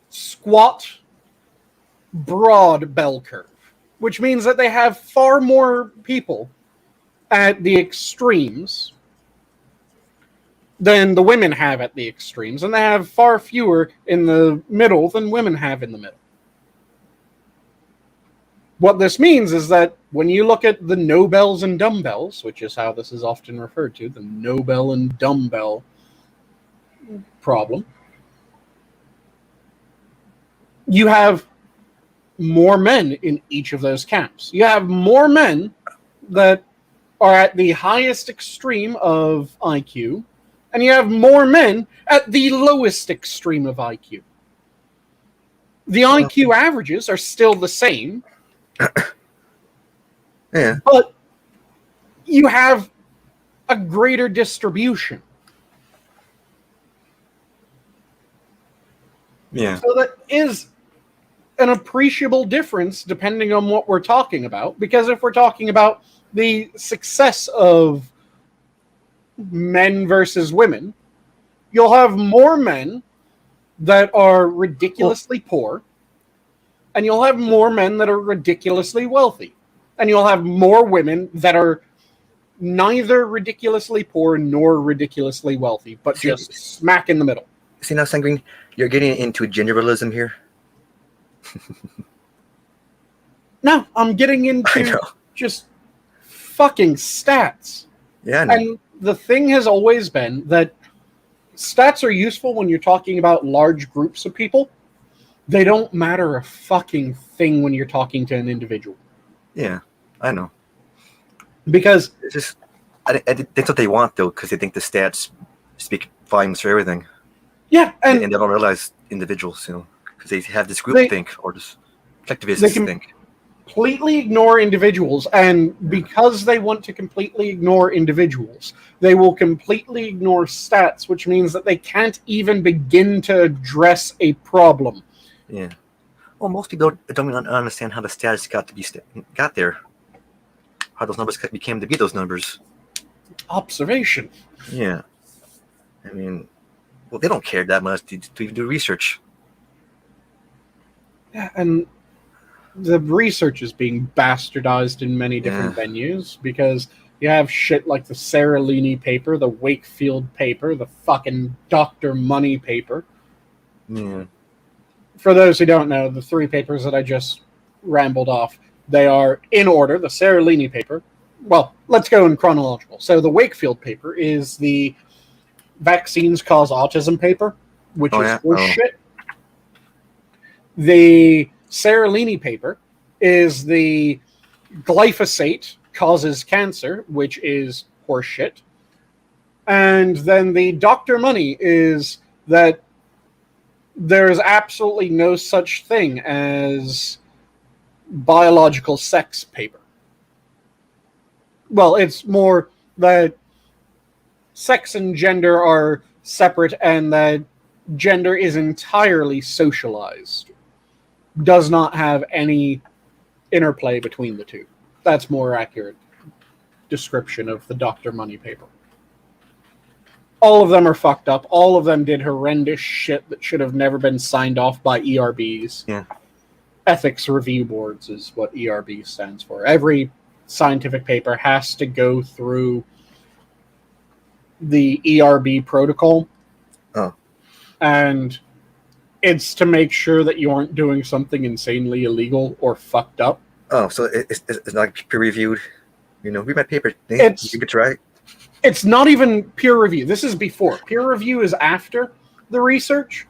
squat, broad bell curve, which means that they have far more people at the extremes than the women have at the extremes, and they have far fewer in the middle than women have in the middle. What this means is that when you look at the no-bells and dumbbells, which is how this is often referred to, the no-bell and dumbbell problem, you have more men in each of those camps. You have more men that are at the highest extreme of IQ, and you have more men at the lowest extreme of IQ. The IQ averages are still the same, Yeah. but you have a greater distribution. Yeah. So that is an appreciable difference depending on what we're talking about. Because if we're talking about the success of men versus women, you'll have more men that are ridiculously poor, and you'll have more men that are ridiculously wealthy. And you'll have more women that are neither ridiculously poor nor ridiculously wealthy, but just smack in the middle. See now, Sanguine, you're getting into generalism here. No, I'm getting I into know. just fucking stats. Yeah, I know. And the thing has always been that stats are useful when you're talking about large groups of people. They don't matter a fucking thing when you're talking to an individual. Yeah, I know. Because It's just, that's what they want, though, because they think the stats speak volumes for everything. yeah, And and they don't realize individuals, because they have this group They- think or this collectivist they can- think. completely ignore individuals, and because they want to completely ignore individuals, they will completely ignore stats, which means that they can't even begin to address a problem. Yeah. Well, most people don't even understand how the stats got there. How those numbers became to be those numbers. Observation. Yeah. I mean, well, they don't care that much to even do research. Yeah, and the research is being bastardized in many different venues because you have shit like the Seralini paper, the Wakefield paper, the fucking Dr. Money paper. Yeah. For those who don't know, the three papers that I just rambled off. They are in order. The Seralini paper. Well, let's go in chronological. So the Wakefield paper is the vaccines cause autism paper, which is horseshit. The Seralini paper is the glyphosate causes cancer, which is horseshit. And then the Dr. Money is that there is absolutely no such thing as biological sex paper. Well, it's more that sex and gender are separate and that gender is entirely socialized. Does not have any interplay between the two. That's more accurate description of the Dr. Money paper. All of them are fucked up. All of them did horrendous shit that should have never been signed off by ERBs. Yeah. Ethics review boards is what ERB stands for. Every scientific paper has to go through the ERB protocol. Oh. And it's to make sure that you aren't doing something insanely illegal or fucked up. Oh, so it's not peer reviewed. You know, read my paper. It's- You could try. It's not even peer review. This is before. Peer review is after the research.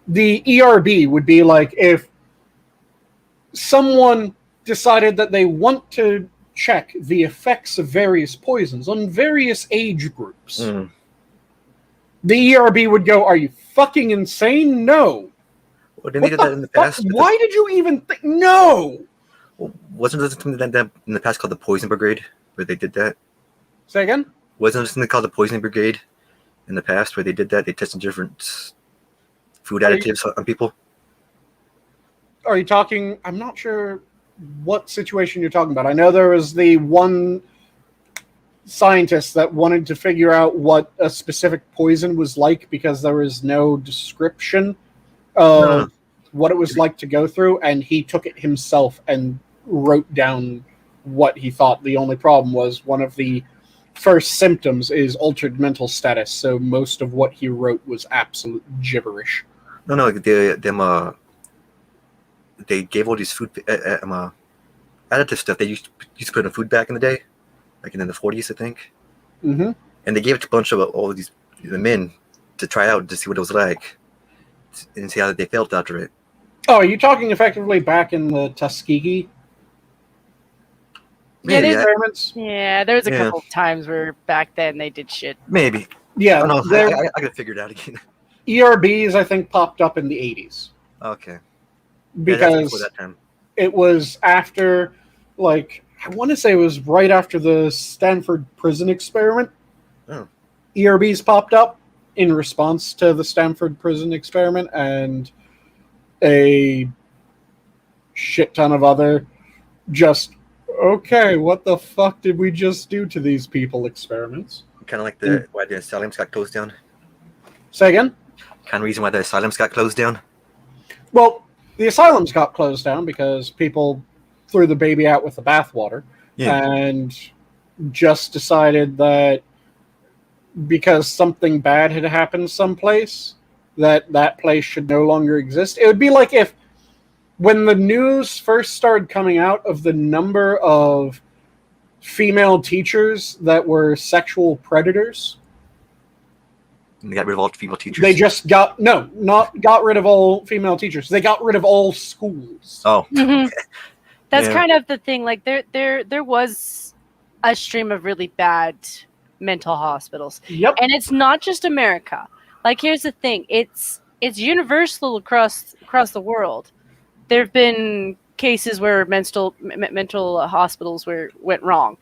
The ERB would be like if someone decided that they want to check the effects of various poisons on various age groups. Mm. The ERB would go, are you fucking insane? No. Well, didn't they do that in the fuck? past? Why did you even think? No. Well, wasn't there something that in the past called the Poison Brigade where they did that? Say again? Wasn't there something called the Poison Brigade in the past where they did that? They tested different food additives on people. Are you talking? I'm not sure what situation you're talking about. I know there was the one scientist that wanted to figure out what a specific poison was like because there was no description of what it was like to go through, and he took it himself and wrote down what he thought. The only problem was one of the first symptoms is altered mental status, so most of what he wrote was absolute gibberish. No, they gave all these food additive stuff they used to put in food back in the day, like in the 40s, I think. Mm-hmm. And they gave it to a bunch of all of these men to try out to see what it was like and see how they felt after it. Oh, are you talking effectively back in the Tuskegee Maybe, experiments? Yeah, there was a Yeah. couple of times where back then they did shit. maybe. Yeah, I don't know. there- I gotta figure it out again. ERBs, I think, popped up in the 80s. Okay. Yeah, that's before Because that time. it was after, like, I want to say it was right after the Stanford prison experiment. Oh. ERBs popped up in response to the Stanford prison experiment and a shit ton of other just, okay, what the fuck did we just do to these people experiments? Kind of like the why the asylums got closed down. Say again? Kind of reason why the asylums got closed down. Well, the asylums got closed down because people threw the baby out with the bathwater and just decided that because something bad had happened someplace, that place should no longer exist. It would be like if when the news first started coming out of the number of female teachers that were sexual predators, And they got rid of all female teachers. they just not got rid of all female teachers. They got rid of all schools. Oh. Mhm. That's Yeah. kind of the thing. Like there was a stream of really bad mental hospitals, Yep. and it's not just America. Like here's the thing: it's universal across the world. There have been cases where mental hospitals went wrong.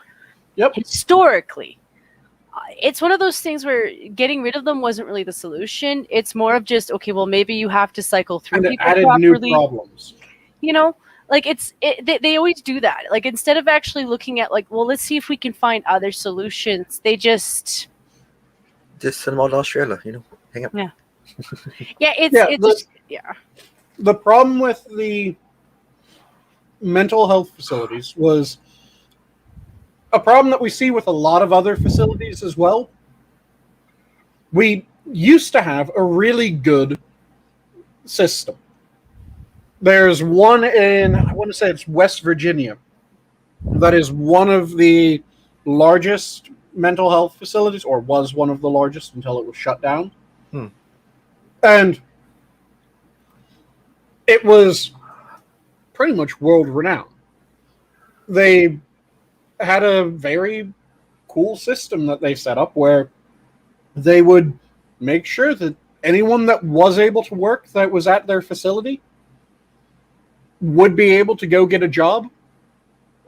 Yep. Historically, it's one of those things where getting rid of them wasn't really the solution. It's more of just, okay, well, maybe you have to cycle through And it people added properly. new problems. You know, like they always do that. Like instead of actually looking at like, well, let's see if we can find other solutions. They just Send them all to Australia, hang up. it's The problem with the mental health facilities was a problem that we see with a lot of other facilities as well. We used to have a really good system. There's one in, I want want to say it's West Virginia. That is one of the largest mental health facilities, or was one of the largest until it was shut down. And it was pretty much world renowned. They had a very cool system that they set up where they would make sure that anyone that was able to work that was at their facility would be able to go get a job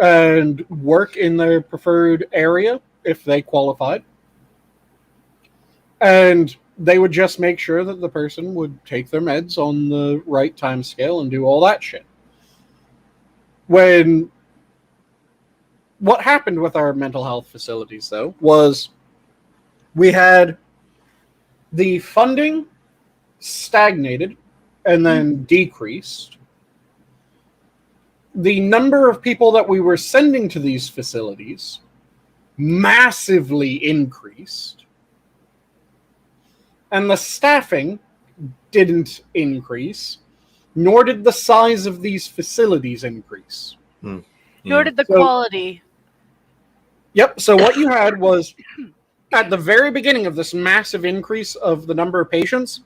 and work in their preferred area if they qualified. And they would just make sure that the person would take their meds on the right time scale and do all that shit. What happened with our mental health facilities, though, was we had the funding stagnated and then decreased. The number of people that we were sending to these facilities massively increased. And the staffing didn't increase, nor did the size of these facilities increase. Nor did the quality. Yep, so what you had was, at the very beginning of this massive increase of the number of patients,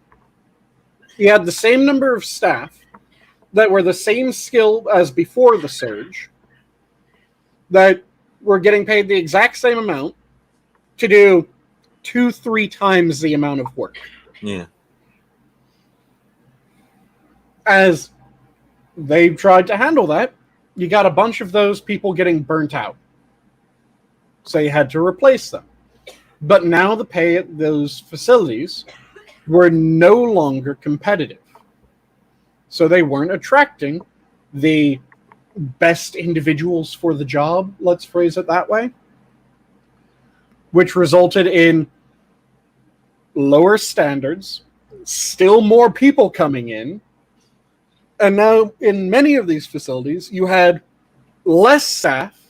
you had the same number of staff that were the same skill as before the surge, that were getting paid the exact same amount to do 2-3 times the amount of work. Yeah. As they tried to handle that, you got a bunch of those people getting burnt out. So you had to replace them. But now the pay at those facilities were no longer competitive. So they weren't attracting the best individuals for the job, let's phrase it that way, which resulted in lower standards, still more people coming in, and now in many of these facilities, you had less staff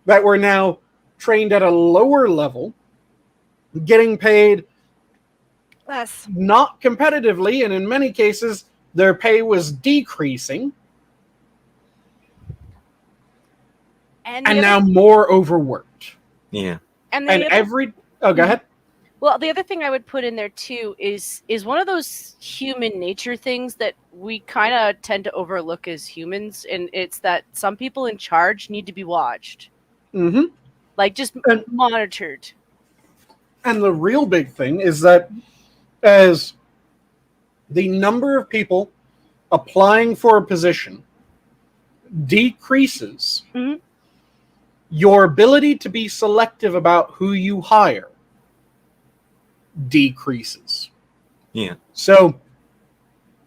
that were now trained at a lower level, getting paid Less. not competitively, and in many cases, their pay was decreasing, and now more overworked. Yeah. And go ahead. Well, the other thing I would put in there too is one of those human nature things that we kind of tend to overlook as humans, and it's that some people in charge need to be watched, like just monitored. And the real big thing is that as the number of people applying for a position decreases, your ability to be selective about who you hire decreases. Yeah. So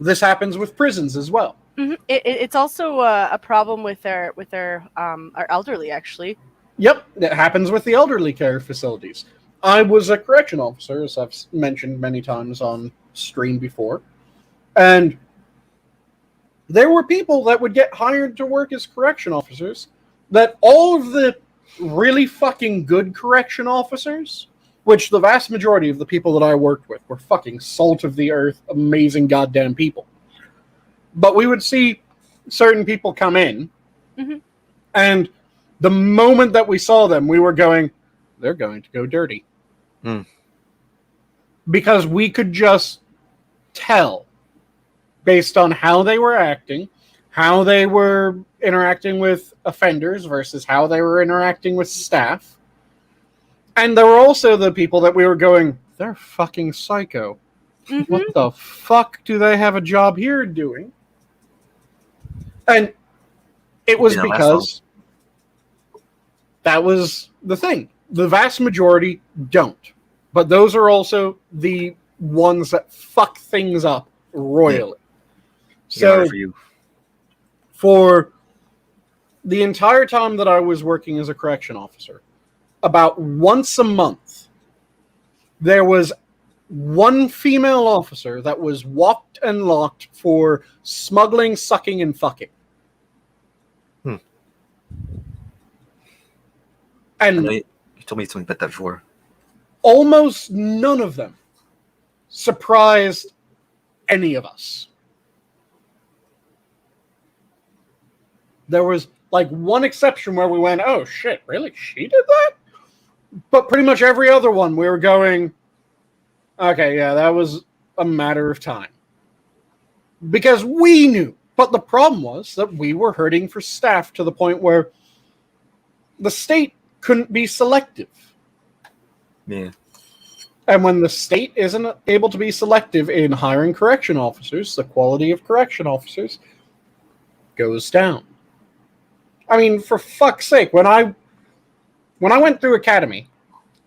this happens with prisons as well. It's also a problem with our elderly, actually. Yep, it happens with the elderly care facilities. I was a correction officer, as I've mentioned many times on stream before, and there were people that would get hired to work as correction officers that all of the really fucking good correction officers, which the vast majority of the people that I worked with were fucking salt of the earth, amazing goddamn people. But we would see certain people come in, and the moment that we saw them, we were going, they're going to go dirty. Because we could just tell based on how they were acting, how they were interacting with offenders versus how they were interacting with staff. And there were also the people that we were going, they're fucking psycho. What the fuck do they have a job here doing? And it was because that was the thing. The vast majority don't. But those are also the ones that fuck things up royally. So for the entire time that I was working as a correction officer, about once a month, there was one female officer that was walked and locked for smuggling, sucking, and fucking. And you told me something about that before. Almost none of them surprised any of us. There was like one exception where we went, oh shit, really? She did that? But pretty much every other one we were going, okay, yeah, that was a matter of time. Because we knew. But the problem was that we were hurting for staff to the point where the state couldn't be selective. Yeah. And when the state isn't able to be selective in hiring correction officers, the quality of correction officers goes down. I mean, for fuck's sake, when I went through academy,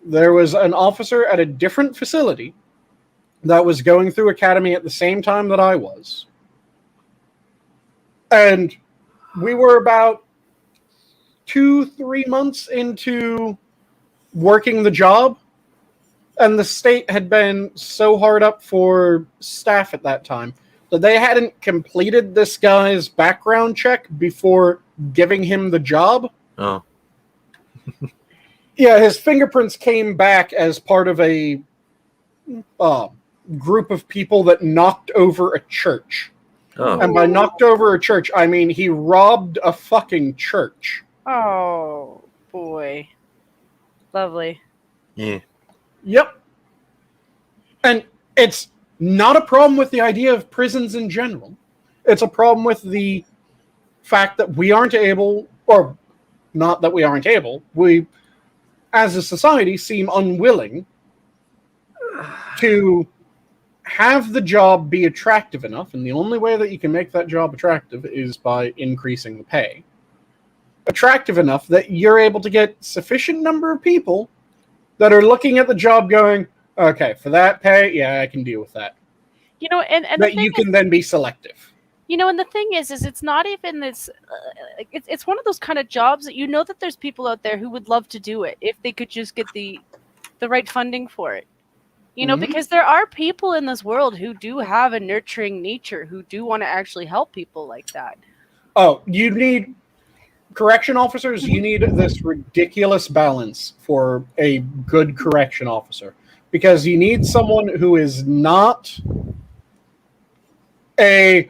there was an officer at a different facility that was going through academy at the same time that I was. And we were about 2-3 months into working the job, and the state had been so hard up for staff at that time that they hadn't completed this guy's background check before giving him the job. Oh. Yeah, his fingerprints came back as part of a group of people that knocked over a church. Oh. And by knocked over a church, I mean he robbed a fucking church. Oh, boy. Lovely. Yeah. Yep. And it's not a problem with the idea of prisons in general. It's a problem with the fact that we aren't able, or not that we aren't able, we, as a society, seem unwilling to have the job be attractive enough, and the only way that you can make that job attractive is by increasing the pay. Attractive enough that you're able to get sufficient number of people that are looking at the job going, okay, for that pay, yeah, I can deal with that. You know, and that you can then be selective. You know, and the thing is it's not even this. It's one of those kind of jobs that you know that there's people out there who would love to do it if they could just get the right funding for it. You know, because there are people in this world who do have a nurturing nature, who do want to actually help people like that. Oh, you need correction officers. You need this ridiculous balance for a good correction officer, because you need someone who is not a,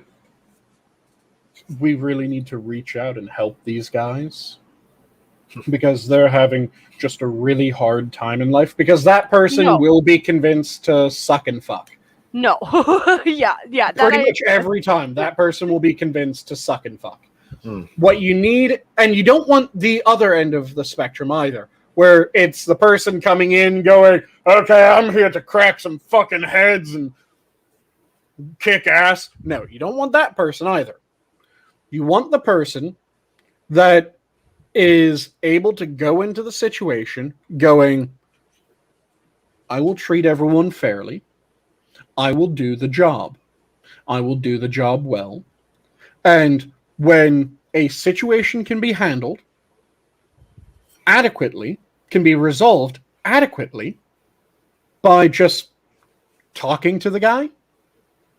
we really need to reach out and help these guys because they're having just a really hard time in life, because that person will be convinced to suck and fuck. No. yeah. Pretty much every time that person will be convinced to suck and fuck. What you need, and you don't want the other end of the spectrum either, where it's the person coming in going, okay, I'm here to crack some fucking heads and kick ass. No, you don't want that person either. You want the person that is able to go into the situation going, I will treat everyone fairly. I will do the job. I will do the job well. And when a situation can be handled adequately, can be resolved adequately by just talking to the guy,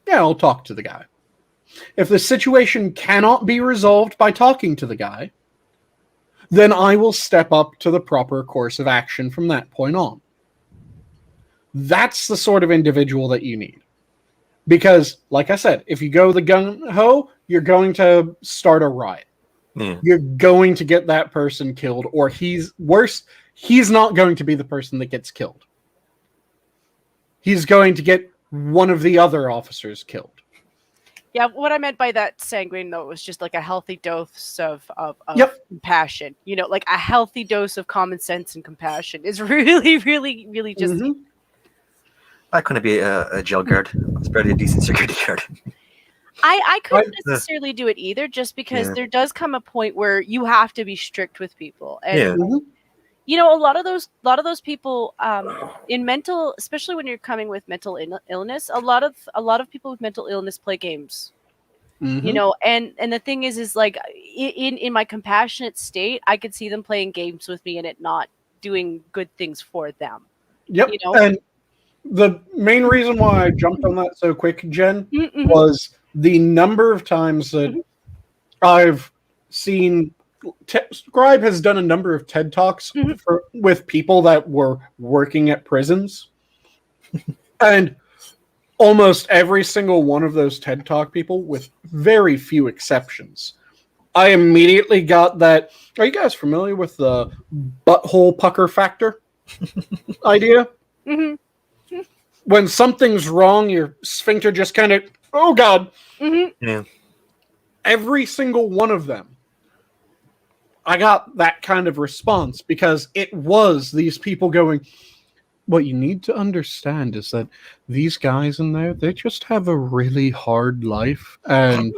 yeah, I'll talk to the guy. If the situation cannot be resolved by talking to the guy, then I will step up to the proper course of action from that point on. That's the sort of individual that you need. Because, like I said, if you go the gung-ho, you're going to start a riot. Yeah. You're going to get that person killed, or he's not going to be the person that gets killed. He's going to get one of the other officers killed. Yeah, what I meant by that, Sanguine, though, was just like a healthy dose of compassion. You know, like a healthy dose of common sense and compassion is really, really, really just... I couldn't be a jail guard. I was barely a decent security guard. I couldn't necessarily do it either, just because there does come a point where you have to be strict with people. And you know, a lot of those people in mental, especially when you're coming with mental illness, a lot of people with mental illness play games. You know, and the thing is like in my compassionate state, I could see them playing games with me and it not doing good things for them. Yep. You know? And the main reason why I jumped on that so quick, Jen, was the number of times that I've seen. Scribe has done a number of TED Talks with people that were working at prisons. And almost every single one of those TED Talk people, with very few exceptions, I immediately got that. Are you guys familiar with the butthole pucker factor idea? Mhm. When something's wrong, your sphincter just kind of, oh God. Mhm. Yeah. Every single one of them, I got that kind of response because it was these people going, what you need to understand is that these guys in there, they just have a really hard life, and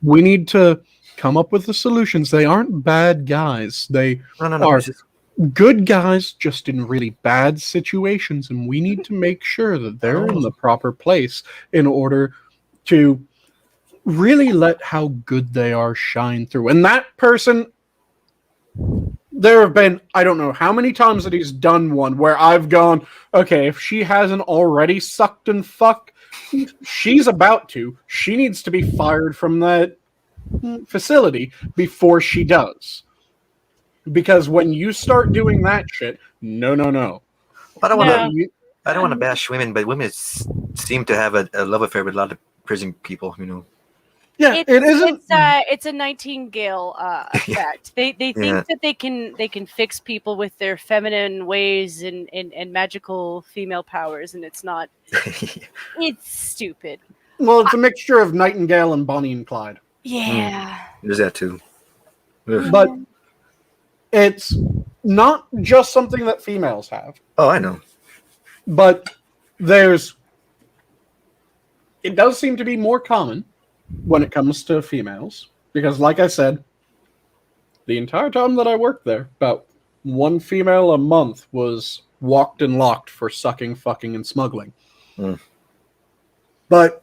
we need to come up with the solutions. They aren't bad guys. They No. are It's just, good guys just in really bad situations, and we need to make sure that they're in the proper place in order to really let how good they are shine through. And that person, there have been, I don't know how many times that he's done one where I've gone, okay, if she hasn't already sucked and fucked, she's about to. She needs to be fired from that facility before she does. Because when you start doing that shit, no. I don't want Yeah. to. I don't want to bash women, but women seem to have a love affair with a lot of prison people. You know. Yeah, it isn't. It's a nightingale effect. They think that they can fix people with their feminine ways and magical female powers, and it's not. It's stupid. Well, it's a mixture of Nightingale and Bonnie and Clyde. Yeah. There's that too. Ugh. But it's not just something that females have. Oh, I know. But it does seem to be more common when it comes to females. Because like I said, the entire time that I worked there, about one female a month was walked and locked for sucking, fucking, and smuggling. But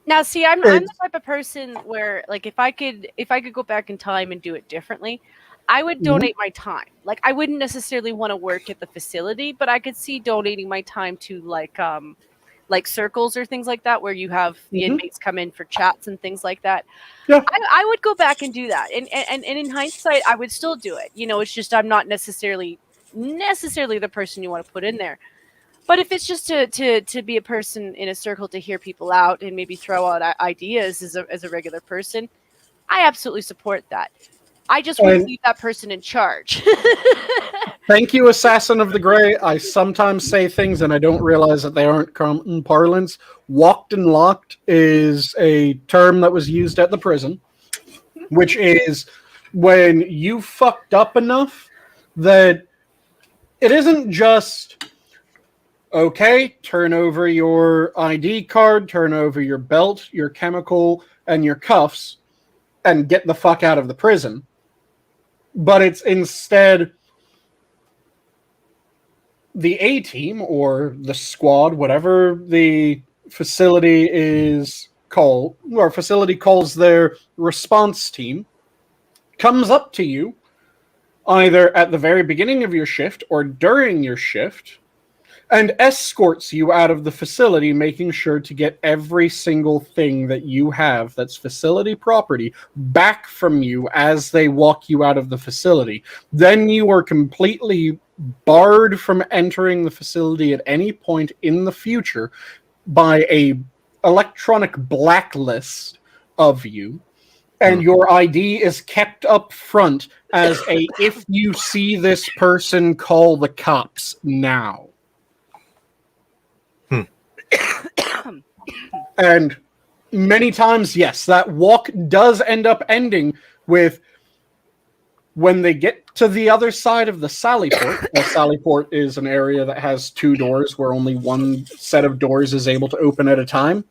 now, see, I'm the type of person where, like, if I could go back in time and do it differently, I would donate my time. Like, I wouldn't necessarily want to work at the facility, but I could see donating my time to like circles or things like that, where you have the inmates come in for chats and things like that. Yeah. I would go back and do that, and in hindsight, I would still do it. You know, it's just I'm not necessarily the person you want to put in there. But if it's just to be a person in a circle to hear people out and maybe throw out ideas as a regular person, I absolutely support that. I just wouldn't leave that person in charge. Thank you, Assassin of the Grey. I sometimes say things and I don't realize that they aren't common parlance. Walked and locked is a term that was used at the prison, which is when you fucked up enough that it isn't just, okay, turn over your ID card, turn over your belt, your chemical, and your cuffs, and get the fuck out of the prison. But it's instead the A-team or the squad, whatever the facility is called, or facility calls their response team, comes up to you either at the very beginning of your shift or during your shift and escorts you out of the facility, making sure to get every single thing that you have that's facility property back from you as they walk you out of the facility. Then you are completely barred from entering the facility at any point in the future by a electronic blacklist of you. And your ID is kept up front as a, if you see this person, call the cops now. And many times, yes, that walk does end up ending with, when they get to the other side of the Sallyport, the Sallyport is an area that has two doors where only one set of doors is able to open at a time.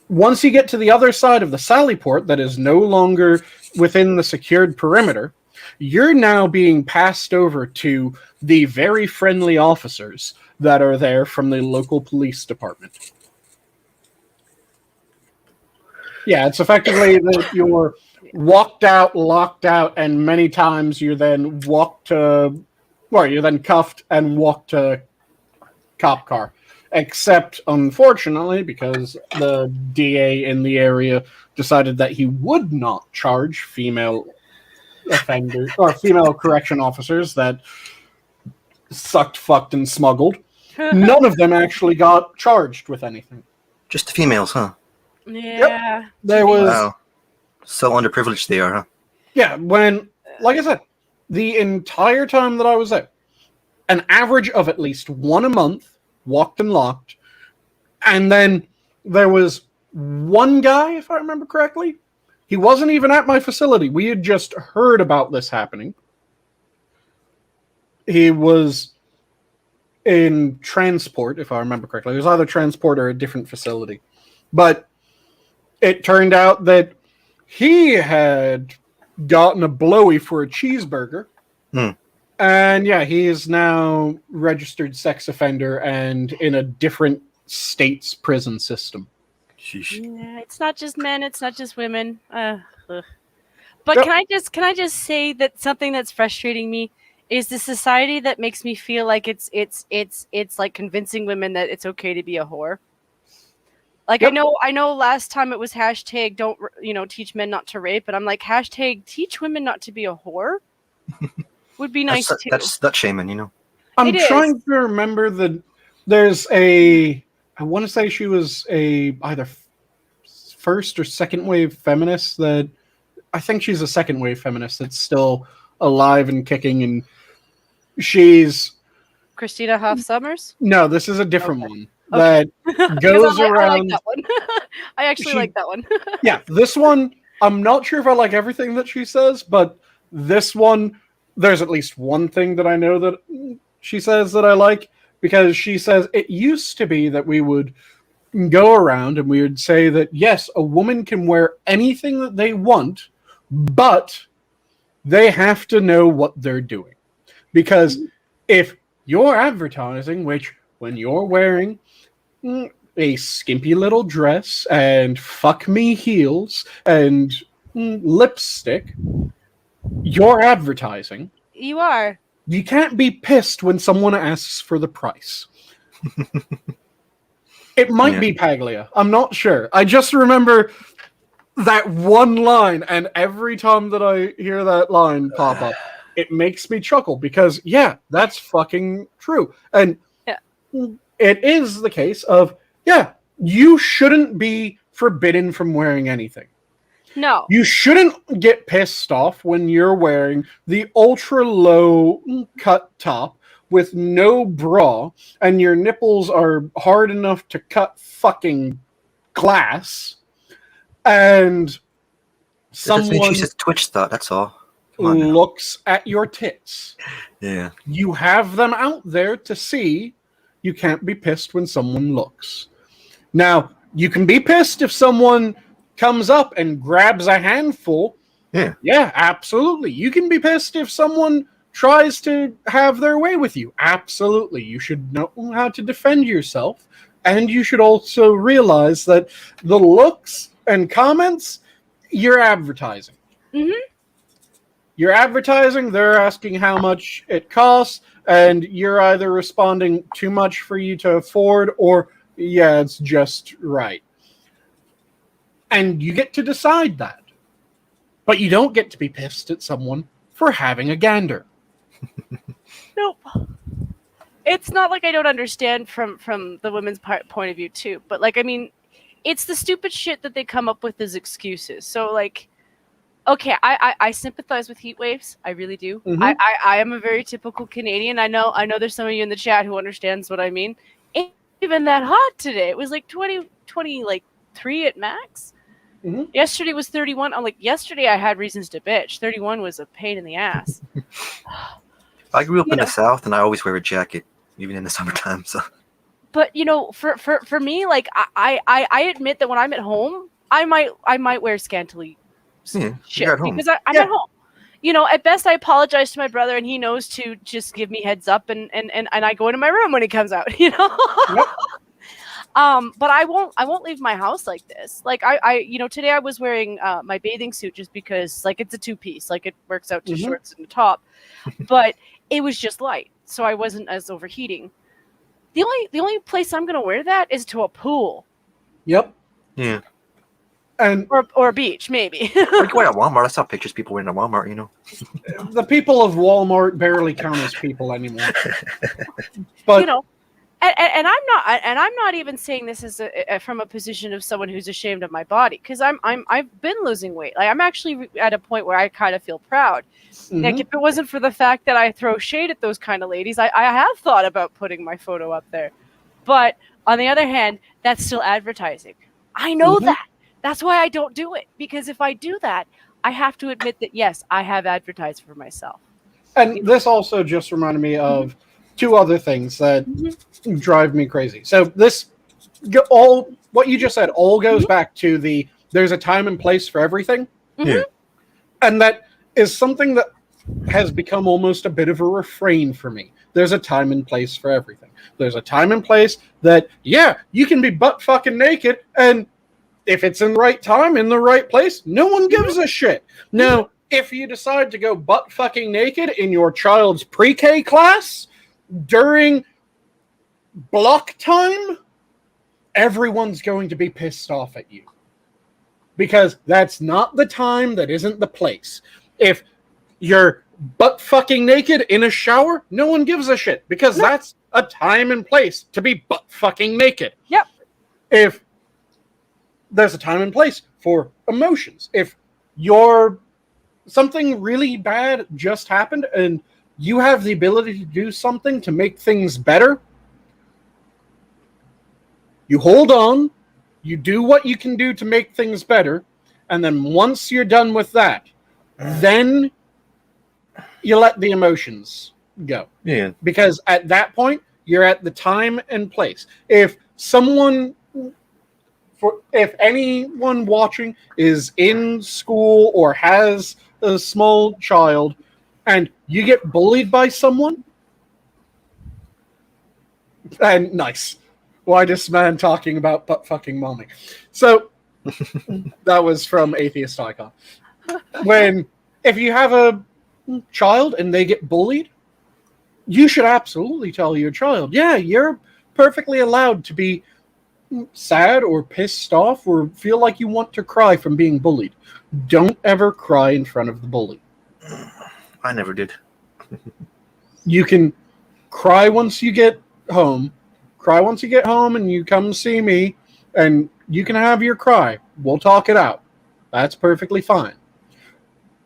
Once you get to the other side of the Sallyport that is no longer within the secured perimeter, you're now being passed over to the very friendly officers that are there from the local police department. Yeah, it's effectively that you're walked out, locked out, and many times you're then you're then cuffed and walked to cop car. Except, unfortunately, because the DA in the area decided that he would not charge female offenders or female correction officers that sucked, fucked, and smuggled. None of them actually got charged with anything. Just the females, huh? Yeah. There was Wow. So underprivileged they are, huh? Yeah, when, like I said, the entire time that I was there, an average of at least one a month walked and locked. And then there was one guy, if I remember correctly. He wasn't even at my facility. We had just heard about this happening. He was in transport, if I remember correctly. It was either transport or a different facility. But it turned out that he had gotten a blowy for a cheeseburger. And yeah, he is now registered sex offender and in a different state's prison system. Sheesh. Yeah, it's not just men, it's not just women. But Yep. can I just say that something that's frustrating me is the society that makes me feel like it's like convincing women that it's okay to be a whore. Like, Yep. I know last time it was hashtag don't, teach men not to rape, but I'm like, hashtag teach women not to be a whore would be nice too. That's slut shaming, you know. I'm It is. trying to remember that there's I want to say she was either first or second wave feminist that, I think she's a second wave feminist that's still alive and kicking, and she's, Christina Hoff Summers? no, this is a different Okay. one Okay. that goes I like around. that one. I actually She- like that one. Yeah, this one, I'm not sure if I like everything that she says, but this one, there's at least one thing that I know that she says that I like, because she says it used to be that we would go around and we would say that, yes, a woman can wear anything that they want, but they have to know what they're doing. Because if you're advertising, which when you're wearing a skimpy little dress and fuck me heels and lipstick, you're advertising. You are. You can't be pissed when someone asks for the price. It might be Paglia. I'm not sure. I just remember that one line, and every time that I hear that line pop up, it makes me chuckle because, yeah, that's fucking true. And Yeah. it is the case of, yeah, you shouldn't be forbidden from wearing anything. No. You shouldn't get pissed off when you're wearing the ultra low cut top with no bra and your nipples are hard enough to cut fucking glass, and That's someone she's just Twitch thought. That's all. Come on now. looks at your tits. Yeah. You have them out there to see. You can't be pissed when someone looks. Now, you can be pissed if someone comes up and grabs a handful. Yeah. Yeah, absolutely. You can be pissed if someone tries to have their way with you. Absolutely. You should know how to defend yourself. And you should also realize that the looks and comments, you're advertising. Mhm. You're advertising, they're asking how much it costs, and you're either responding too much for you to afford or, yeah, it's just right. And you get to decide that. But you don't get to be pissed at someone for having a gander. Nope. It's not like I don't understand from the women's point of view too, but like, I mean, it's the stupid shit that they come up with as excuses. So like, okay, I sympathize with heat waves. I really do. Mhm. I am a very typical Canadian. I know there's some of you in the chat who understands what I mean. It ain't even that hot today. It was like 20 like 3 at max. Mhm. Yesterday was 31. I'm like, yesterday I had reasons to bitch. 31 was a pain in the ass. I grew up You in know. the South, and I always wear a jacket, even in the summertime. So But for me, like I admit that when I'm at home, I might wear scantily yeah, shit you're at home. because I'm Yeah. at home. At best I apologize to my brother, and he knows to just give me heads up, and I go into my room when he comes out. Yep. But I won't leave my house like this. Like I today I was wearing my bathing suit just because like it's a 2-piece, like it works out to Mhm. shorts and a top, but it was just light, so I wasn't as overheating. The only place I'm gonna wear that is to a pool Yep. yeah. And or a beach, maybe. Or you go out at Walmart. I saw pictures of people wearing at Walmart. You know. the people of Walmart barely count as people anymore. But I'm not even saying this as from a position of someone who's ashamed of my body, because I've been losing weight. Like, I'm actually at a point where I kind of feel proud. Like, if it wasn't for the fact that I throw shade at those kind of ladies, I have thought about putting my photo up there. But on the other hand, that's still advertising. I know that. That's why I don't do it, because if I do that, I have to admit that, yes, I have advertised for myself. And this also just reminded me of two other things that drive me crazy. So this, all what you just said, all goes back to there's a time and place for everything. Yeah. And that is something that has become almost a bit of a refrain for me. There's a time and place for everything. There's a time and place that, yeah, you can be butt fucking naked, and if it's in the right time, in the right place, no one gives a shit. Now, if you decide to go butt fucking naked in your child's pre-K class during block time, everyone's going to be pissed off at you. Because that's not the time, that isn't the place. If you're butt fucking naked in a shower, no one gives a shit. Because that's a time and place to be butt fucking naked. Yep. If there's a time and place for emotions. If something really bad just happened and you have the ability to do something to make things better, you hold on, you do what you can do to make things better, and then once you're done with that, then you let the emotions go. Yeah. Because at that point, you're at the time and place. If anyone watching is in school or has a small child and you get bullied by someone, and nice. Why this man talking about butt fucking mommy? So that was from Atheist Icon. If you have a child and they get bullied, you should absolutely tell your child, yeah, you're perfectly allowed to be sad or pissed off or feel like you want to cry from being bullied. Don't ever cry in front of the bully. I never did. You can cry once you get home. Cry once you get home and you come see me, and you can have your cry. We'll talk it out. That's perfectly fine.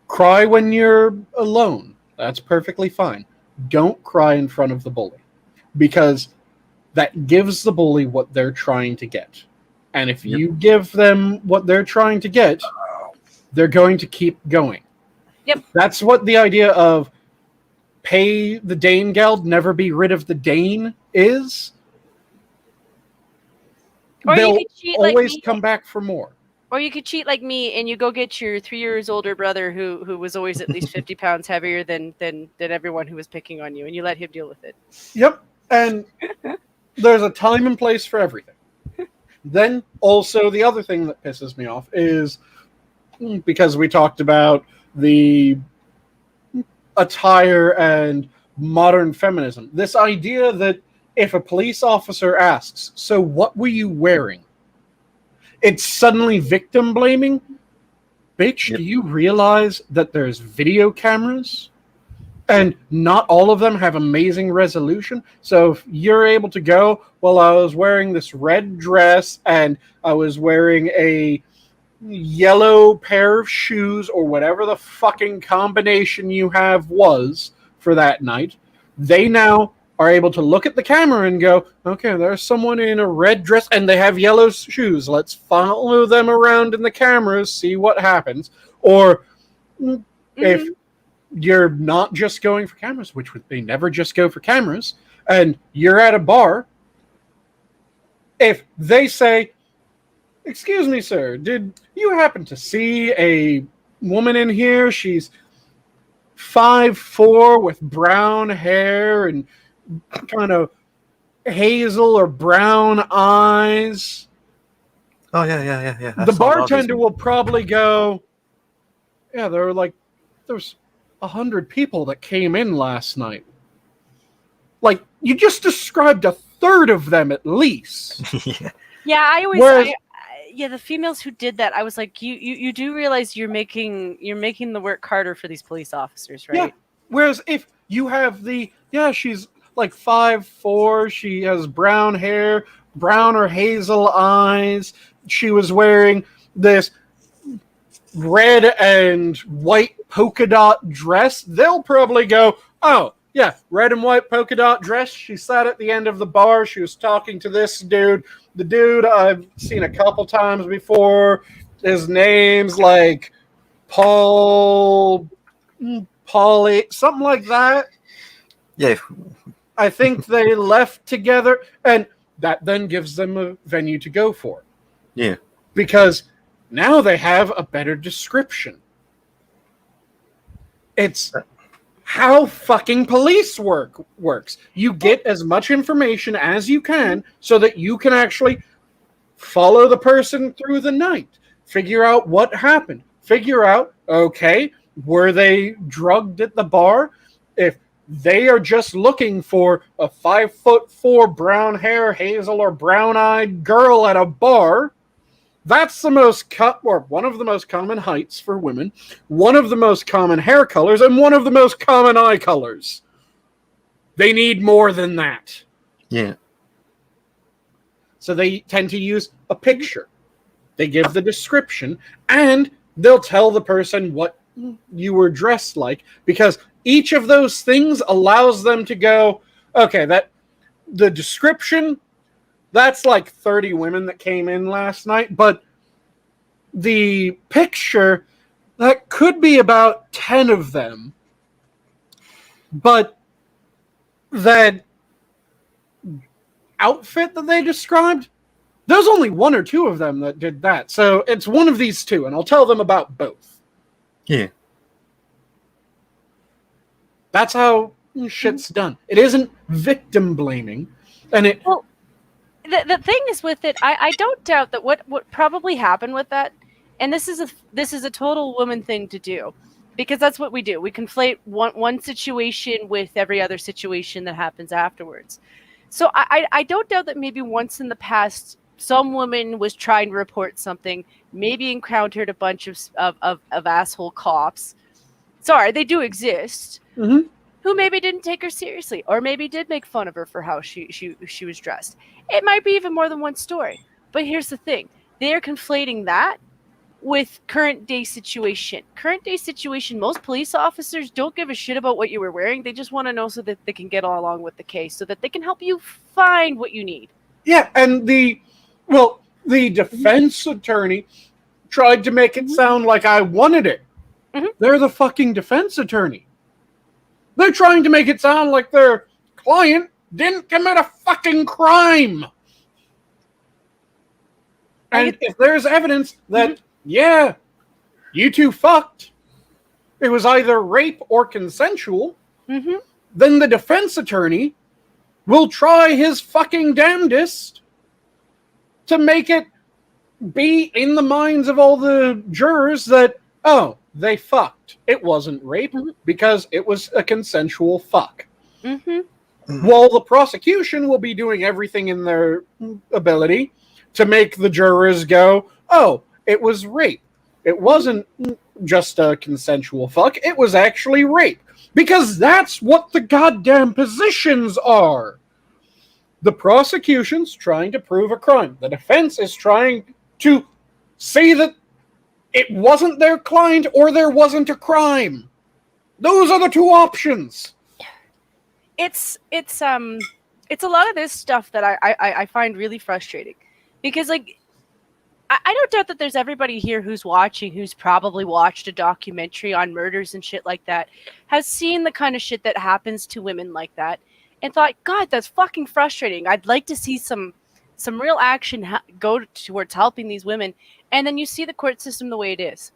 Cry when you're alone. That's perfectly fine. Don't cry in front of the bully, because that gives the bully what they're trying to get. And if you give them what they're trying to get, they're going to keep going. Yep. That's what the idea of pay the Dane Geld, never be rid of the Dane is. Or They'll you could cheat like always me. come back for more. Or you could cheat like me and you go get your 3 years older brother who was always at least 50 pounds heavier than everyone who was picking on you, and you let him deal with it. Yep. And there's a time and place for everything. Then also the other thing that pisses me off is, because we talked about the attire and modern feminism, this idea that if a police officer asks, so what were you wearing? It's suddenly victim blaming. Bitch, do you realize that there's video cameras? And not all of them have amazing resolution. So if you're able to go, well, I was wearing this red dress and I was wearing a yellow pair of shoes, or whatever the fucking combination you have was for that night, they now are able to look at the camera and go, okay, there's someone in a red dress and they have yellow shoes. Let's follow them around in the cameras, see what happens. Or if you're not just going for cameras, which they never just go for cameras, and you're at a bar, if they say, excuse me, sir, did you happen to see a woman in here? She's 5'4" with brown hair and kind of hazel or brown eyes. Oh, yeah. The bartender will probably go, yeah, there's 100 people that came in last night. Like, you just described a third of them at least. Yeah, I always... the females who did that, I was like, you do realize you're making the work harder for these police officers, right? Yeah. Whereas if you have she's like 5'4". She has brown hair, brown or hazel eyes. She was wearing this red and white polka dot dress. They'll probably go, oh, yeah, red and white polka dot dress. She sat at the end of the bar. She was talking to this dude. The dude I've seen a couple times before. His name's like Paulie, something like that. Yeah. I think they left together, and that then gives them a venue to go for. Yeah. Because now they have a better description. It's how fucking police works. You get as much information as you can so that you can actually follow the person through the night. Figure out what happened. Figure out, okay, were they drugged at the bar? If they are just looking for a 5'4" brown hair, hazel or brown-eyed girl at a bar, that's the most one of the most common heights for women, one of the most common hair colors, and one of the most common eye colors. They need more than that. Yeah. So they tend to use a picture. They give the description, and they'll tell the person what you were dressed like, because each of those things allows them to go, okay, that the description, that's like 30 women that came in last night, but the picture, that could be about 10 of them. But that outfit that they described, there's only one or two of them that did that. So it's one of these two, and I'll tell them about both. Yeah. That's how shit's done. It isn't victim blaming, and it. Well, the thing is with it, I don't doubt that what probably happened with that, and this is a total woman thing to do, because that's what we do. We conflate one situation with every other situation that happens afterwards. So I don't doubt that maybe once in the past, some woman was trying to report something, maybe encountered a bunch of asshole cops. Sorry, they do exist. Mm-hmm. Who maybe didn't take her seriously, or maybe did make fun of her for how she was dressed. It might be even more than one story. But here's the thing. They are conflating that with current day situation. Current day situation, most police officers don't give a shit about what you were wearing. They just want to know so that they can get along with the case, so that they can help you find what you need. Yeah, and the defense attorney tried to make it sound like I wanted it. Mm-hmm. They're the fucking defense attorney. They're trying to make it sound like their client didn't commit a fucking crime. And if there's evidence that, yeah, you two fucked, it was either rape or consensual, then the defense attorney will try his fucking damnedest to make it be in the minds of all the jurors that, oh, they fucked. It wasn't rape because it was a consensual fuck. While the prosecution will be doing everything in their ability to make the jurors go, oh, it was rape. It wasn't just a consensual fuck. It was actually rape. Because that's what the goddamn positions are. The prosecution's trying to prove a crime. The defense is trying to say that it wasn't their client or there wasn't a crime. Those are the two options. It's a lot of this stuff that I find really frustrating, because like I don't doubt that there's everybody here who's watching, who's probably watched a documentary on murders and shit like that, has seen the kind of shit that happens to women like that, and thought, God, that's fucking frustrating. I'd like to see some real action go towards helping these women. And then you see the court system the way it is.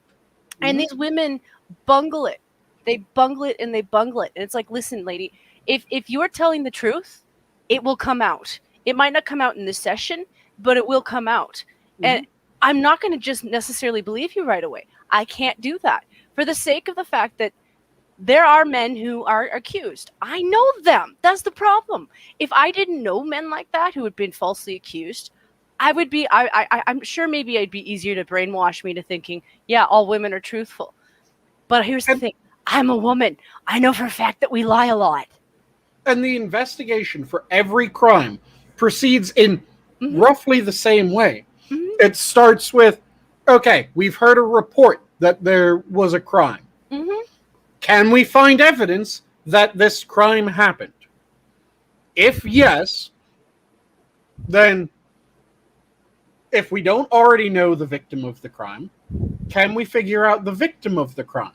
And these women bungle it. They bungle it and they bungle it. And it's like, listen, lady, if you're telling the truth, it will come out. It might not come out in this session, but it will come out. And I'm not going to just necessarily believe you right away. I can't do that for the sake of the fact that there are men who are accused. I know them. That's the problem. If I didn't know men like that who had been falsely accused, I'm sure maybe it'd be easier to brainwash me to thinking, yeah, all women are truthful. But here's the thing. I'm a woman. I know for a fact that we lie a lot. and the investigation for every crime proceeds in roughly the same way. It starts with, okay, we've heard a report that there was a crime. Can we find evidence that this crime happened? If yes, then if we don't already know the victim of the crime, can we figure out the victim of the crime?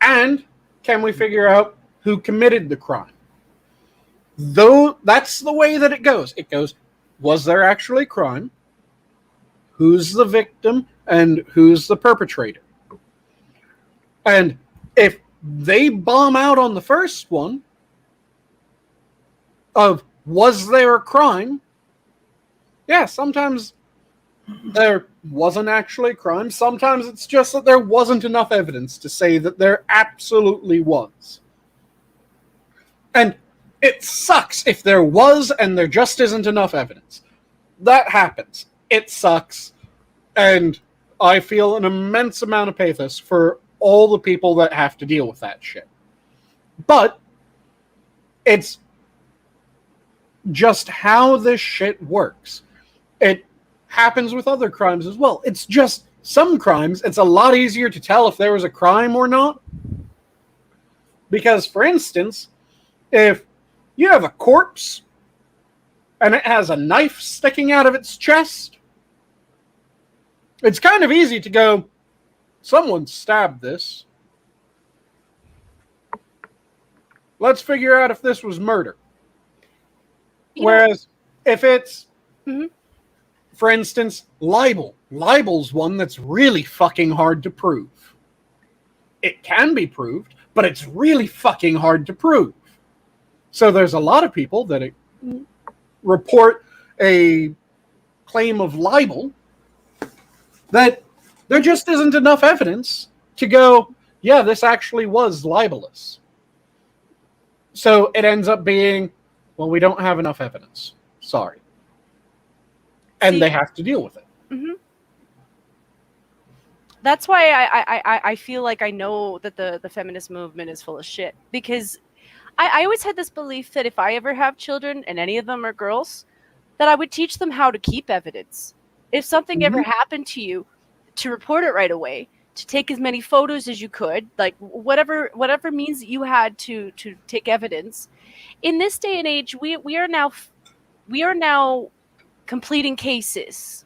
And can we figure out who committed the crime? Though that's the way that it goes. It goes, was there actually a crime? Who's the victim and who's the perpetrator? And if they bomb out on the first one of was there a crime? Yeah, sometimes there wasn't actually a crime. Sometimes it's just that there wasn't enough evidence to say that there absolutely was. And it sucks if there was and there just isn't enough evidence. That happens. It sucks. And I feel an immense amount of pathos for all the people that have to deal with that shit. But it's just how this shit works. It happens with other crimes as well. It's just some crimes, it's a lot easier to tell if there was a crime or not. Because, for instance, if you have a corpse and it has a knife sticking out of its chest, it's kind of easy to go, someone stabbed this. Let's figure out if this was murder. Whereas if it's, for instance, libel. Libel's one that's really fucking hard to prove. It can be proved, but it's really fucking hard to prove. So there's a lot of people that report a claim of libel that there just isn't enough evidence to go, yeah, this actually was libelous. So it ends up being, well, we don't have enough evidence. Sorry. And they have to deal with it. That's why I feel like I know that the feminist movement is full of shit. Because I always had this belief that if I ever have children, and any of them are girls, that I would teach them how to keep evidence. If something ever happened to you, to report it right away, to take as many photos as you could, like whatever means that you had to take evidence. In this day and age, we are now completing cases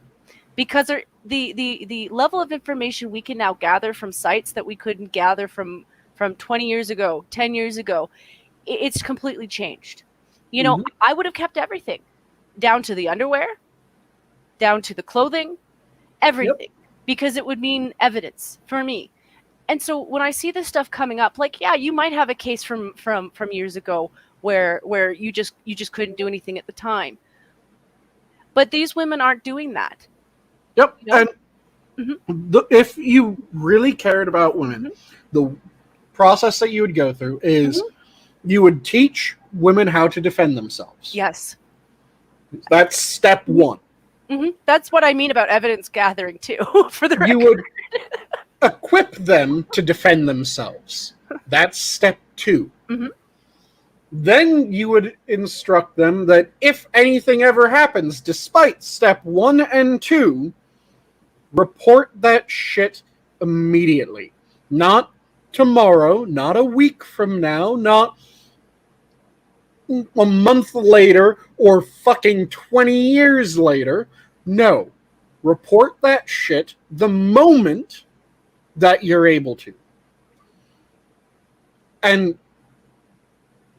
because the level of information we can now gather from sites that we couldn't gather from 20 years ago, 10 years ago, it's completely changed. You know, I would have kept everything down to the underwear, down to the clothing, everything, because it would mean evidence for me. And so when I see this stuff coming up, like, yeah, you might have a case from years ago where you just couldn't do anything at the time. But these women aren't doing that. Yep. You know? And if you really cared about women, the process that you would go through is you would teach women how to defend themselves. Yes. That's step one. That's what I mean about evidence gathering, too, for the record. You would equip them to defend themselves. That's step two. Then you would instruct them that if anything ever happens, despite step 1 and 2, report that shit immediately. Not tomorrow, not a week from now, not a month later, or fucking 20 years later. No. Report that shit the moment that you're able to. And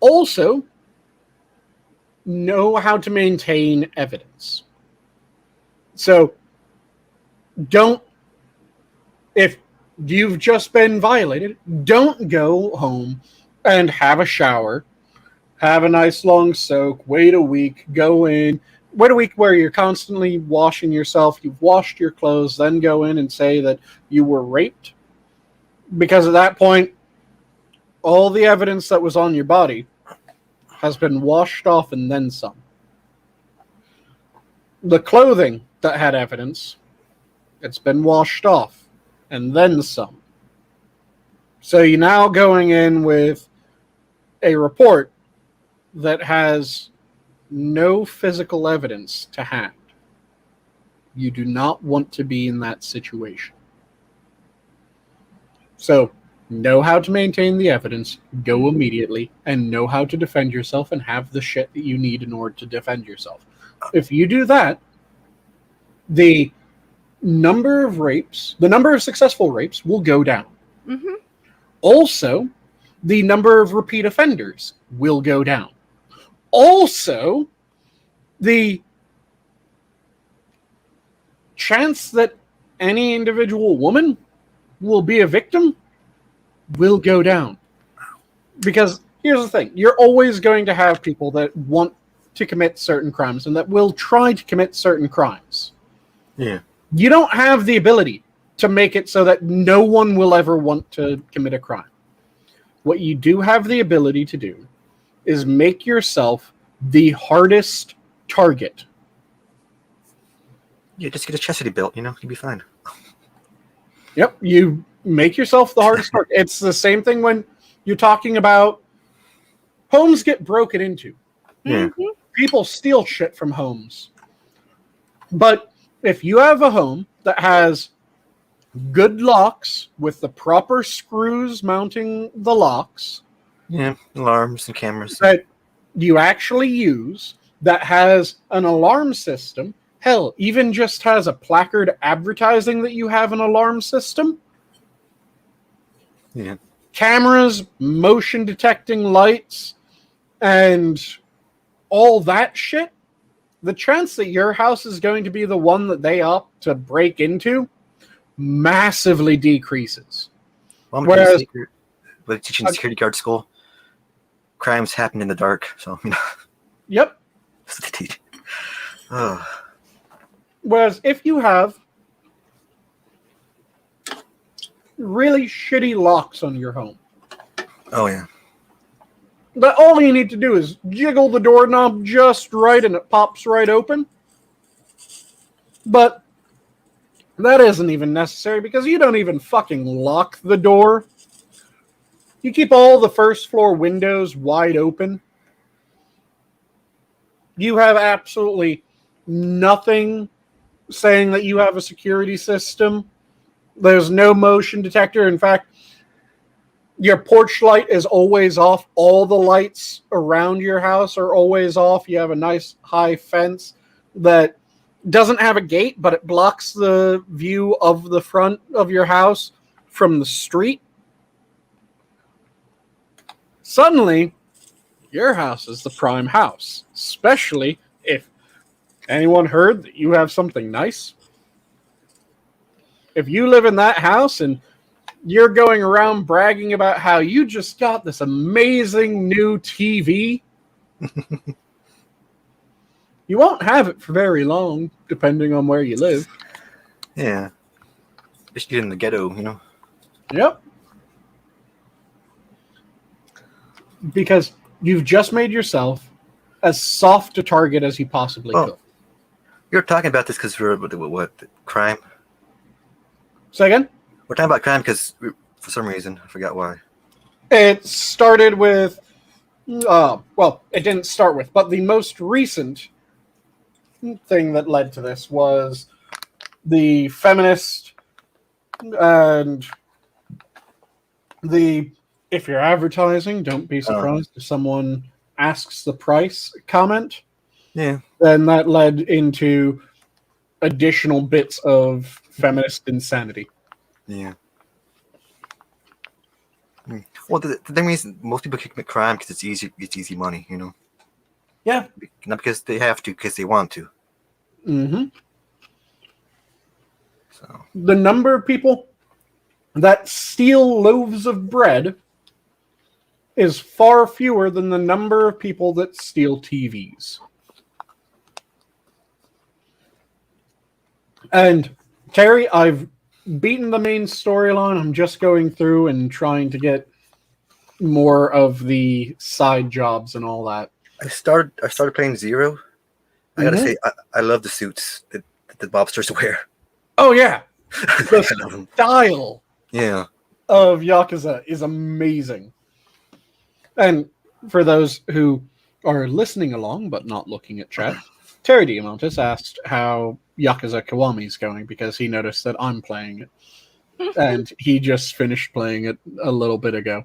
also, know how to maintain evidence. So, if you've just been violated, don't go home and have a shower, have a nice long soak, wait a week, go in, wait a week where you're constantly washing yourself, you've washed your clothes, then go in and say that you were raped. Because at that point, all the evidence that was on your body has been washed off and then some. The clothing that had evidence, it's been washed off and then some. So you're now going in with a report that has no physical evidence to hand, you do not want to be in that situation. So, know how to maintain the evidence, go immediately, and know how to defend yourself and have the shit that you need in order to defend yourself. If you do that, the number of successful rapes will go down. Mm-hmm. Also, the number of repeat offenders will go down. Also, the chance that any individual woman will be a victim will go down. Because here's the thing, you're always going to have people that want to commit certain crimes and that will try to commit certain crimes. Yeah. You don't have the ability to make it so that no one will ever want to commit a crime. What you do have the ability to do is make yourself the hardest target. Yeah, just get a chastity belt, you'll be fine. Yep, you make yourself the hardest target. It's the same thing when you're talking about homes get broken into. Yeah. Mm-hmm. People steal shit from homes. But if you have a home that has good locks with the proper screws mounting the locks, Yeah, alarms and cameras. that you actually use, that has an alarm system, hell, even just has a placard advertising that you have an alarm system, Yeah. cameras, motion detecting lights, and all that shit, the chance that your house is going to be the one that they opt to break into massively decreases. Well, Whereas- but teaching security guard school, crimes happen in the dark, so Yep. that's what they teach. Oh. Whereas if you have really shitty locks on your home, Oh yeah. but all you need to do is jiggle the doorknob just right and it pops right open. But that isn't even necessary because you don't even fucking lock the door. You keep all the first floor windows wide open. You have absolutely nothing saying that you have a security system. There's no motion detector. In fact, your porch light is always off. All the lights around your house are always off. You have a nice high fence that doesn't have a gate, but it blocks the view of the front of your house from the street. Suddenly, your house is the prime house, especially if anyone heard that you have something nice. If you live in that house and you're going around bragging about how you just got this amazing new TV, you won't have it for very long, depending on where you live. Yeah. Just get in the ghetto, Yep. Because you've just made yourself as soft a target as you possibly could. You're talking about this because we're what crime? Say again? We're talking about crime because for some reason I forgot why. It started with, well, it didn't start with, but the most recent thing that led to this was the feminist and the if you're advertising, don't be surprised if someone asks the price comment. Yeah. Then that led into additional bits of feminist insanity. Yeah. Well, the thing is, most people commit crime because it's easy. It's easy money, Yeah. Not because they have to, because they want to. Mm-hmm. So The number of people that steal loaves of bread is far fewer than the number of people that steal TVs. And Terry, I've beaten the main storyline. I'm just going through and trying to get more of the side jobs and all that. I started playing Zero. I gotta say, I love the suits that the mobsters wear. Oh yeah, I the love them. style Yeah. of Yakuza is amazing. And for those who are listening along but not looking at chat, Terry Diamantis asked how Yakuza Kiwami is going because he noticed that I'm playing it. And he just finished playing it a little bit ago.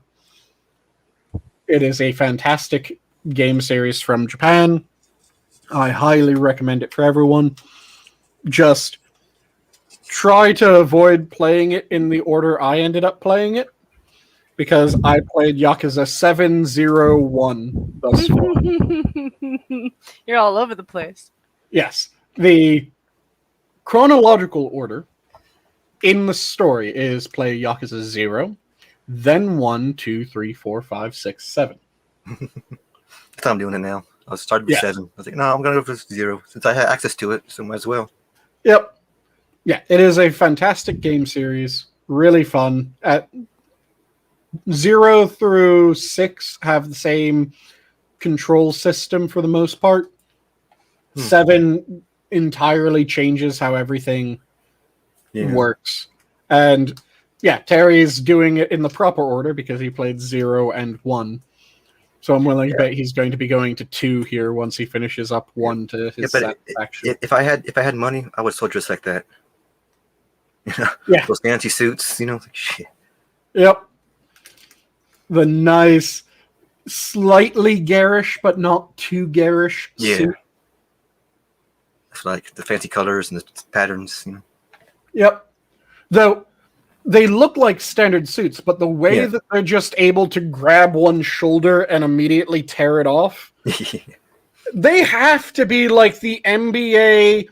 It is a fantastic game series from Japan. I highly recommend it for everyone. Just try to avoid playing it in the order I ended up playing it, because I played Yakuza 701 thus far. You're all over the place. Yes. The chronological order in the story is play Yakuza 0, then 1, 2, 3, 4, 5, 6, 7. That's how I'm doing it now. I was started with Yeah. 7. I was like, no, I'm going to go for 0 since I had access to it, so might as well. Yep. Yeah, it is a fantastic game series. Really fun. At 0 through 6 have the same control system for the most part. 7 entirely changes how everything works. And yeah, Terry's doing it in the proper order because he played 0 and 1. So I'm willing to bet he's going to be going to 2 here once he finishes up 1 to his satisfaction. If I had money, I would so dress like that. Yeah. Those fancy suits, like shit. Yep. The nice, slightly garish, but not too garish suit. It's like the fancy colors and the patterns, Yep. Though they look like standard suits, but the way that they're just able to grab one shoulder and immediately tear it off, they have to be like the NBA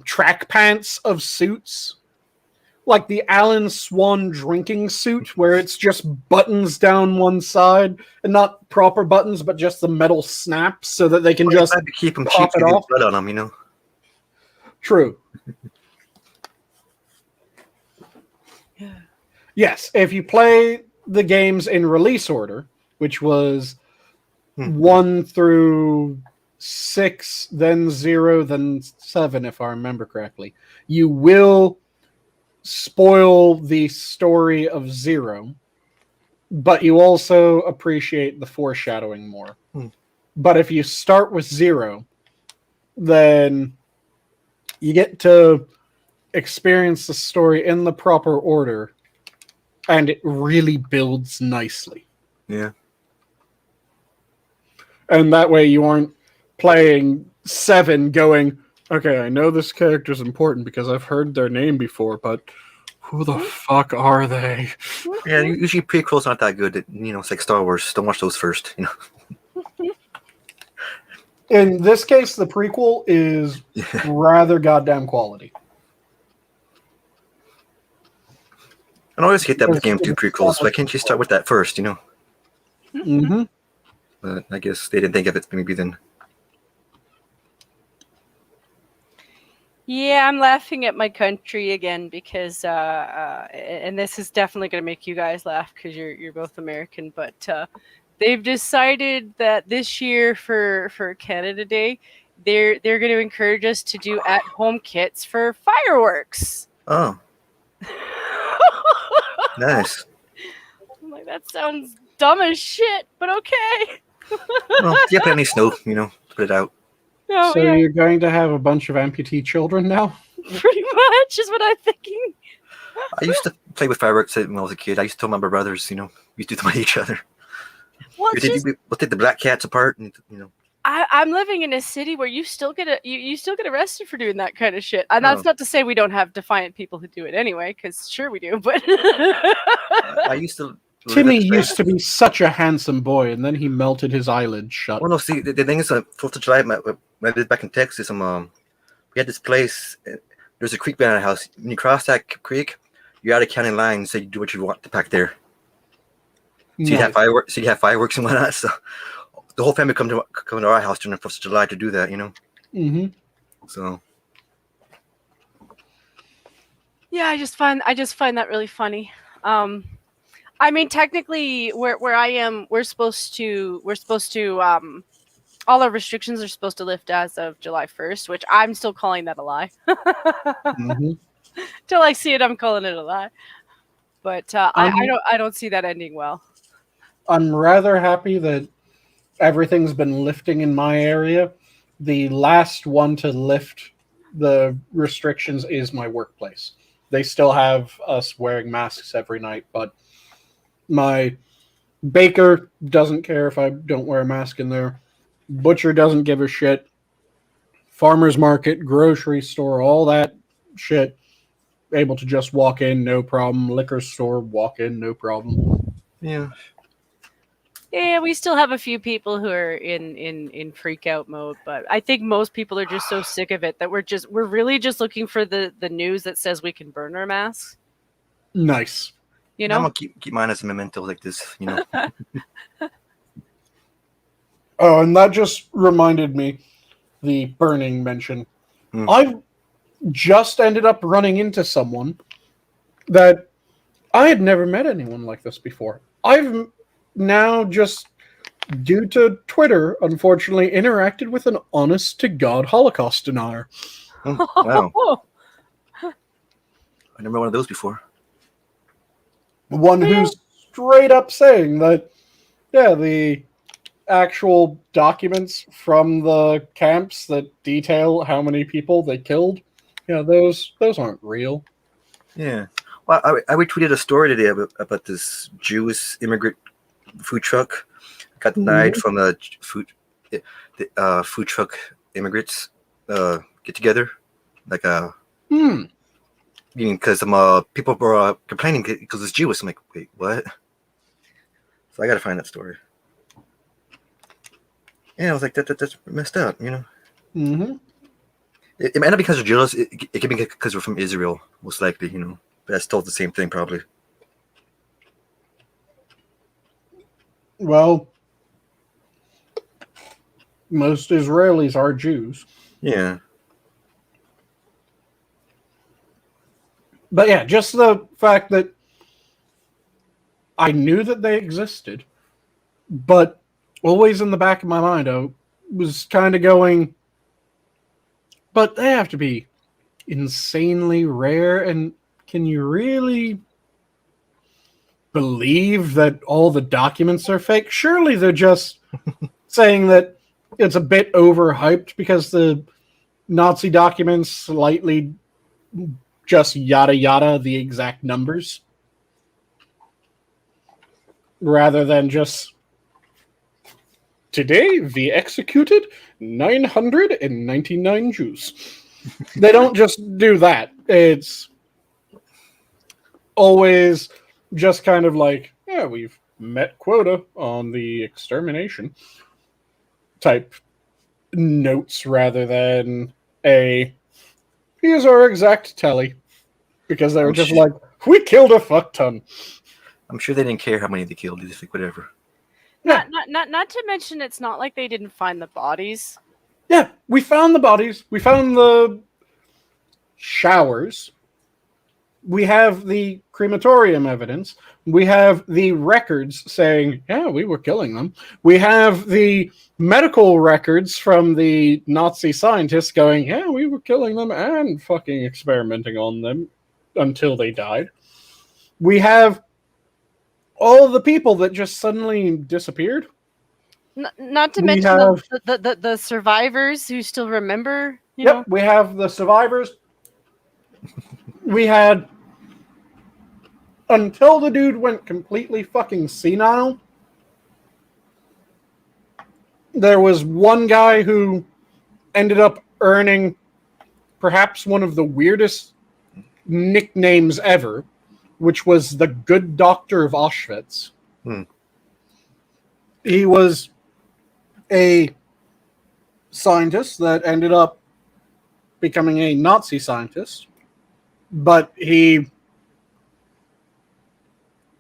track pants of suits. Like the Alan Swan drinking suit, where it's just buttons down one side, and not proper buttons, but just the metal snaps so that they can just keep them pop cheap, it off. blood on them, True. Yes, if you play the games in release order, which was 1 through 6, then 0, then 7, if I remember correctly, you will spoil the story of 0, but you also appreciate the foreshadowing more. But if you start with 0, then you get to experience the story in the proper order, and it really builds nicely. Yeah. And that way you aren't playing 7 going, okay, I know this character's important because I've heard their name before, but who the fuck are they? Yeah, usually prequels aren't that good. It's like Star Wars. Don't watch those first, In this case, the prequel is rather goddamn quality. I always hate that with games do prequels. Why can't you start with that first, Mm-hmm. But I guess they didn't think of it maybe then. Yeah, I'm laughing at my country again because, and this is definitely going to make you guys laugh because you're both American, but they've decided that this year for Canada Day, they're going to encourage us to do at-home kits for fireworks. Oh, nice. I'm like, that sounds dumb as shit, but okay. Well, if you have any snow, put it out. No, So you're going to have a bunch of amputee children now? pretty much is what I'm thinking. I used to play with fireworks when I was a kid. I used to tell my brothers, we used to do them at each other. Well, We'll take the black cats apart, and I'm living in a city where you still get you still get arrested for doing that kind of shit. And that's not to say we don't have defiant people who do it anyway, because sure we do. But I used to. Timmy used to be such a handsome boy, and then he melted his eyelids shut. Well, no, see, the thing is, 4th of July, when I lived back in Texas, we had this place. There's a creek behind our house. When you cross that creek, you're out of county line, so you do what you want to back there. So you have fireworks. So you have fireworks and whatnot. So the whole family come to our house during the 4th of July to do that. Mm-hmm. So. yeah, I just find that really funny. I mean, technically, where I am, we're supposed to all our restrictions are supposed to lift as of July 1st, which I'm still calling that a lie. Mm-hmm. Till I see it, I'm calling it a lie. But I don't see that ending well. I'm rather happy that everything's been lifting in my area. The last one to lift the restrictions is my workplace. They still have us wearing masks every night, but my baker doesn't care if I don't wear a mask in there. Butcher doesn't give a shit. Farmer's market, grocery store, all that shit, able to just walk in, no problem. Liquor store, walk in, no problem. Yeah. Yeah, we still have a few people who are in freak out mode, but I think most people are just so sick of it that we're really just looking for the news that says we can burn our masks. Nice. You I'm know? gonna keep mine as a memento like this, you know. Oh, and that just reminded me, the burning mention. I've just ended up running into someone that I had never met anyone like this before. I've now just, due to Twitter, unfortunately, interacted with an honest-to-God Holocaust denier. Wow. I never met one of those before. One who's straight up saying that, yeah, the actual documents from the camps that detail how many people they killed, those aren't real. Yeah. Well, I retweeted a story today about this Jewish immigrant food truck. Got denied from a food truck immigrants get together, like because people were complaining because it's Jewish. I'm like, wait, what? So I got to find that story. Yeah, I was like, that's messed up, you know. Mm-hmm. It might not be because they're jealous. It could be because we're from Israel, most likely, you know. But that's still the same thing, probably. Well, most Israelis are Jews. Yeah. But yeah, just the fact that I knew that they existed, but always in the back of my mind, I was kind of going, but they have to be insanely rare, and can you really believe that all the documents are fake? Surely they're just saying that it's a bit overhyped because the Nazi documents slightly just yada yada the exact numbers, rather than just today we executed 999 Jews. They don't just do that. It's always just kind of like, yeah, we've met quota on the extermination type notes, rather than here's our exact tally, because they were just like, we killed a fuck ton. I'm sure they didn't care how many they killed. They just like, whatever. Yeah. Not to mention, it's not like they didn't find the bodies. Yeah, we found the bodies. We found the showers. We have the crematorium evidence. We have the records saying, yeah, we were killing them. We have the medical records from the Nazi scientists going, yeah, we were killing them and fucking experimenting on them until they died. We have all the people that just suddenly disappeared. Not to mention the survivors who still remember. You know? We have the survivors. We had, until the dude went completely fucking senile, there was one guy who ended up earning perhaps one of the weirdest nicknames ever, which was the Good Doctor of Auschwitz. He was a scientist that ended up becoming a Nazi scientist, but he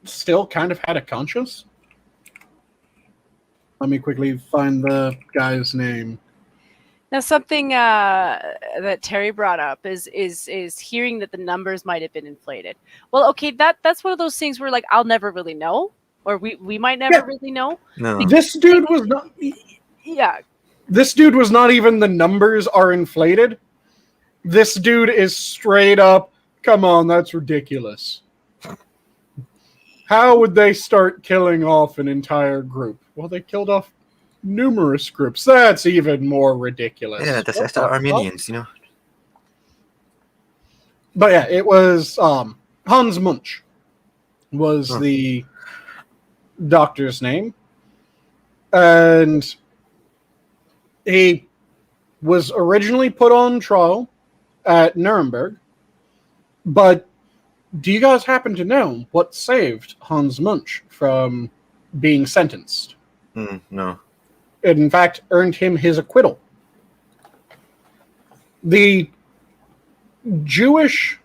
still kind of had a conscience. Let me quickly find the guy's name. Now, something that Terry brought up is hearing that the numbers might have been inflated. Well, okay, that's one of those things where, like, I'll never really know, or we might never really know. No. This dude was not. Yeah. This dude was not even the numbers are inflated. This dude is straight up, come on, that's ridiculous. How would they start killing off an entire group? Well, they killed off numerous groups. That's even more ridiculous. Yeah, that's What the the fuck? Armenians, you know. But yeah, it was Hans Munch was the doctor's name. And he was originally put on trial at Nuremberg. But do you guys happen to know what saved Hans Munch from being sentenced? No. It, in fact, earned him his acquittal. The Jewish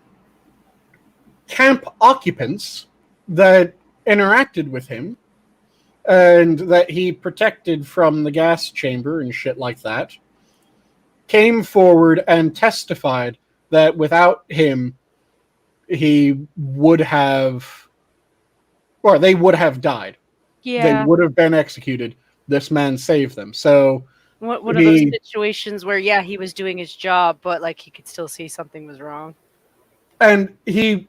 camp occupants that interacted with him and that he protected from the gas chamber and shit like that came forward and testified that without him, he would have, or they would have died. Yeah. They would have been executed. This man saved them. So One of those situations where, yeah, he was doing his job, but like he could still see something was wrong. And he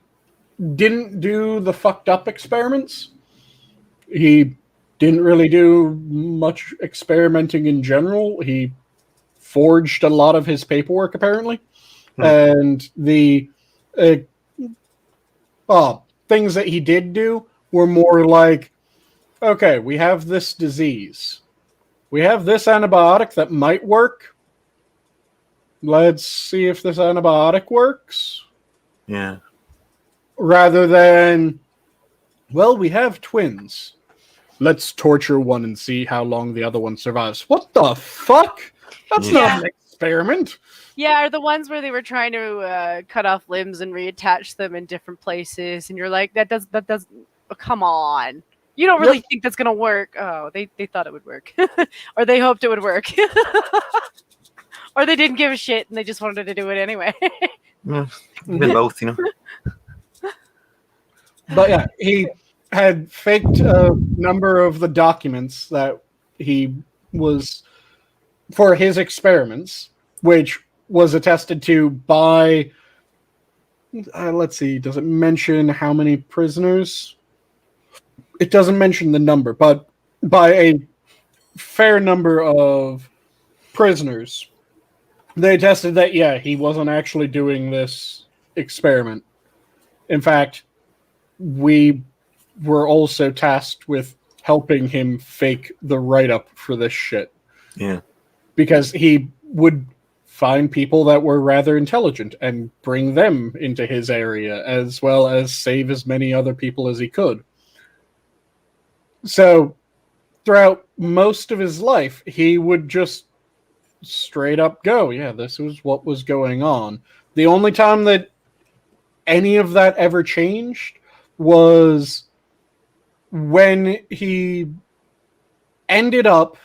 didn't do the fucked up experiments. He didn't really do much experimenting in general. He forged a lot of his paperwork, apparently. And the things that he did do were more like, okay, we have this disease. We have this antibiotic that might work. Let's see if this antibiotic works. Yeah. Rather than, well, we have twins. Let's torture one and see how long the other one survives. What the fuck? That's not an experiment. Yeah, or the ones where they were trying to cut off limbs and reattach them in different places, and you're like, that does, oh, come on. You don't really think that's gonna work. Oh, they thought it would work. Or they hoped it would work. Or they didn't give a shit and they just wanted to do it anyway. Yeah, both, you know. But yeah, he had faked a number of the documents that he was for his experiments, which was attested to by, let's see, does it mention how many prisoners? It doesn't mention the number, but by a fair number of prisoners, they attested that, yeah, he wasn't actually doing this experiment. In fact, we were also tasked with helping him fake the write-up for this shit. Yeah. Because he would find people that were rather intelligent and bring them into his area, as well as save as many other people as he could. So, throughout most of his life, he would just straight up go, yeah, this was what was going on. The only time that any of that ever changed was when he ended up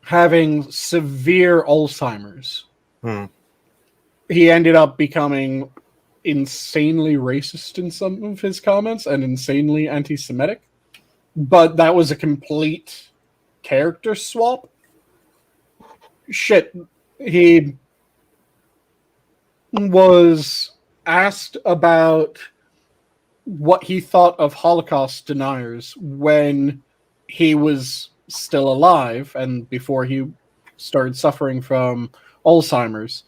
having severe Alzheimer's. He ended up becoming insanely racist in some of his comments and insanely anti-Semitic. But that was a complete character swap. Shit, he was asked about what he thought of Holocaust deniers when he was still alive and before he started suffering from Alzheimer's.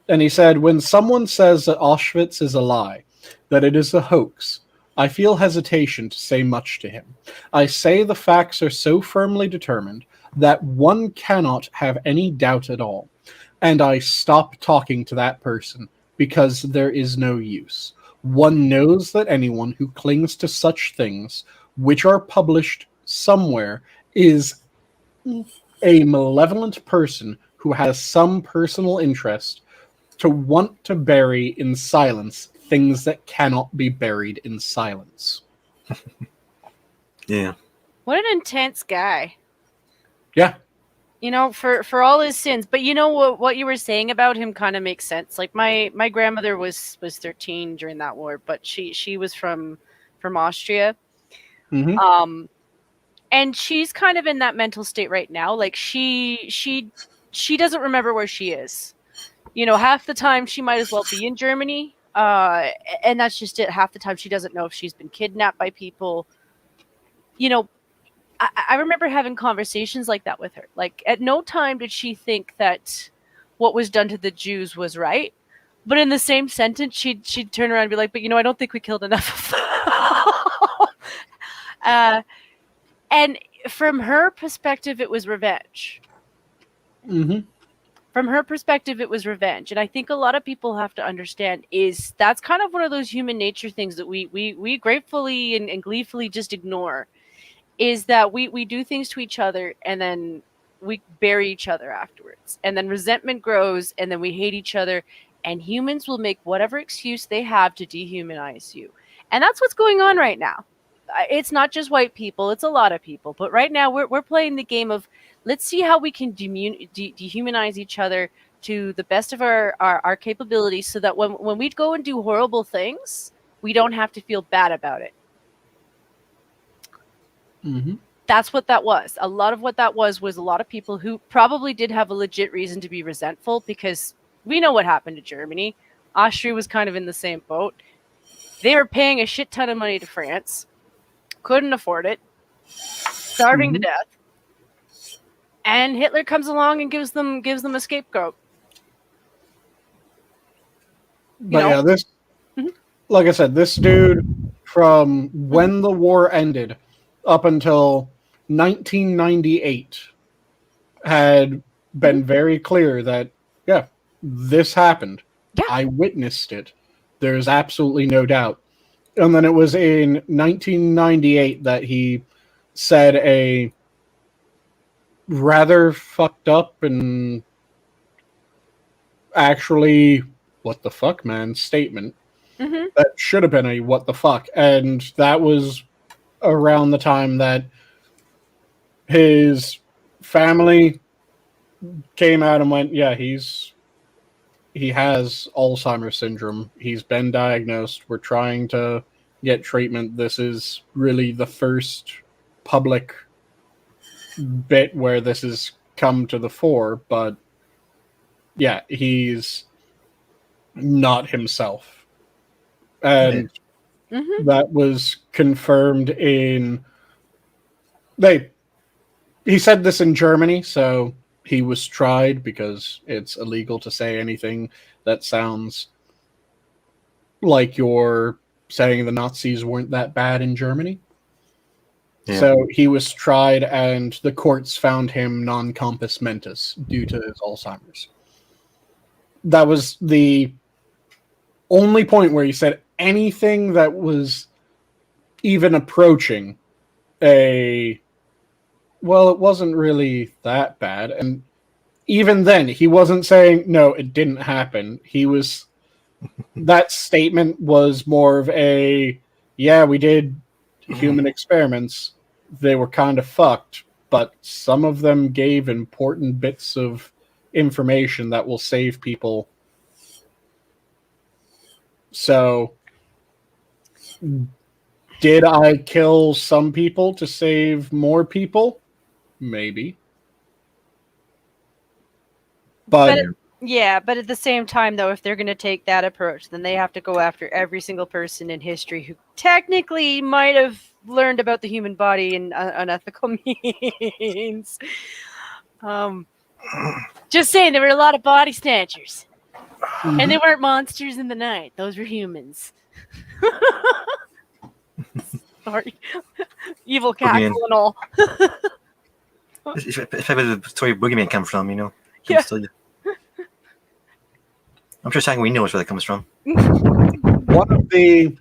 And he said, when someone says that Auschwitz is a lie, that it is a hoax, I feel hesitation to say much to him. I say the facts are so firmly determined that one cannot have any doubt at all. And I stop talking to that person because there is no use. One knows that anyone who clings to such things, which are published somewhere, is a malevolent person who has some personal interest to want to bury in silence things that cannot be buried in silence. Yeah. What an intense guy. Yeah. You know, for all his sins. But you know what you were saying about him kind of makes sense. Like my grandmother was 13 during that war, but she was from Austria. Mm-hmm. And she's kind of in that mental state right now. Like she doesn't remember where she is. You know, half the time she might as well be in Germany And that's just it. Half the time she doesn't know if she's been kidnapped by people. You know, I remember having conversations like that with her. Like, at no time did she think that what was done to the Jews was right. But in the same sentence, she'd turn around and be like, but I don't think we killed enough of them. And from her perspective, it was revenge. Mm-hmm. From her perspective, it was revenge. And I think a lot of people have to understand is that's kind of one of those human nature things that we gratefully and gleefully just ignore, is that we do things to each other and then we bury each other afterwards. And then resentment grows and then we hate each other. And humans will make whatever excuse they have to dehumanize you. And that's what's going on right now. It's not just white people, it's a lot of people. But right now we're playing the game of let's see how we can dehumanize each other to the best of our capabilities so that when we go and do horrible things, we don't have to feel bad about it. Mm-hmm. That's what that was. A lot of what that was a lot of people who probably did have a legit reason to be resentful, because we know what happened to Germany. Austria was kind of in the same boat. They were paying a shit ton of money to France, couldn't afford it, starving to death, and Hitler comes along and gives them a scapegoat. But yeah, this, like I said, this dude from when the war ended up until 1998 had been very clear that, yeah, this happened. Yeah. I witnessed it. There's absolutely no doubt. And then it was in 1998 that he said a rather fucked up and actually what the fuck, man, statement. That should have been a what the fuck. And that was around the time that his family came out and went, yeah, he has Alzheimer's syndrome. He's been diagnosed. We're trying to get treatment. This is really the first public bit where this has come to the fore. But yeah, he's not himself. And that was confirmed in... He said this in Germany, so he was tried because it's illegal to say anything that sounds like you're saying the Nazis weren't that bad in Germany. Yeah. So he was tried, and the courts found him non compos mentis due to his Alzheimer's. That was the only point where he said anything that was even approaching a... well, it wasn't really that bad. And even then, he wasn't saying, no, it didn't happen. He was... that statement was more of a, yeah, we did human experiments. They were kind of fucked, but some of them gave important bits of information that will save people. So, did I kill some people to save more people? Maybe. But at the same time, though, if they're going to take that approach, then they have to go after every single person in history who technically might have learned about the human body in unethical means. Just saying, there were a lot of body snatchers. And they weren't monsters in the night. Those were humans. Sorry. Evil cackle and all. If I was the story Boogeyman come from, you know? Yeah. I'm sure Sanguine knows where that comes from. One of the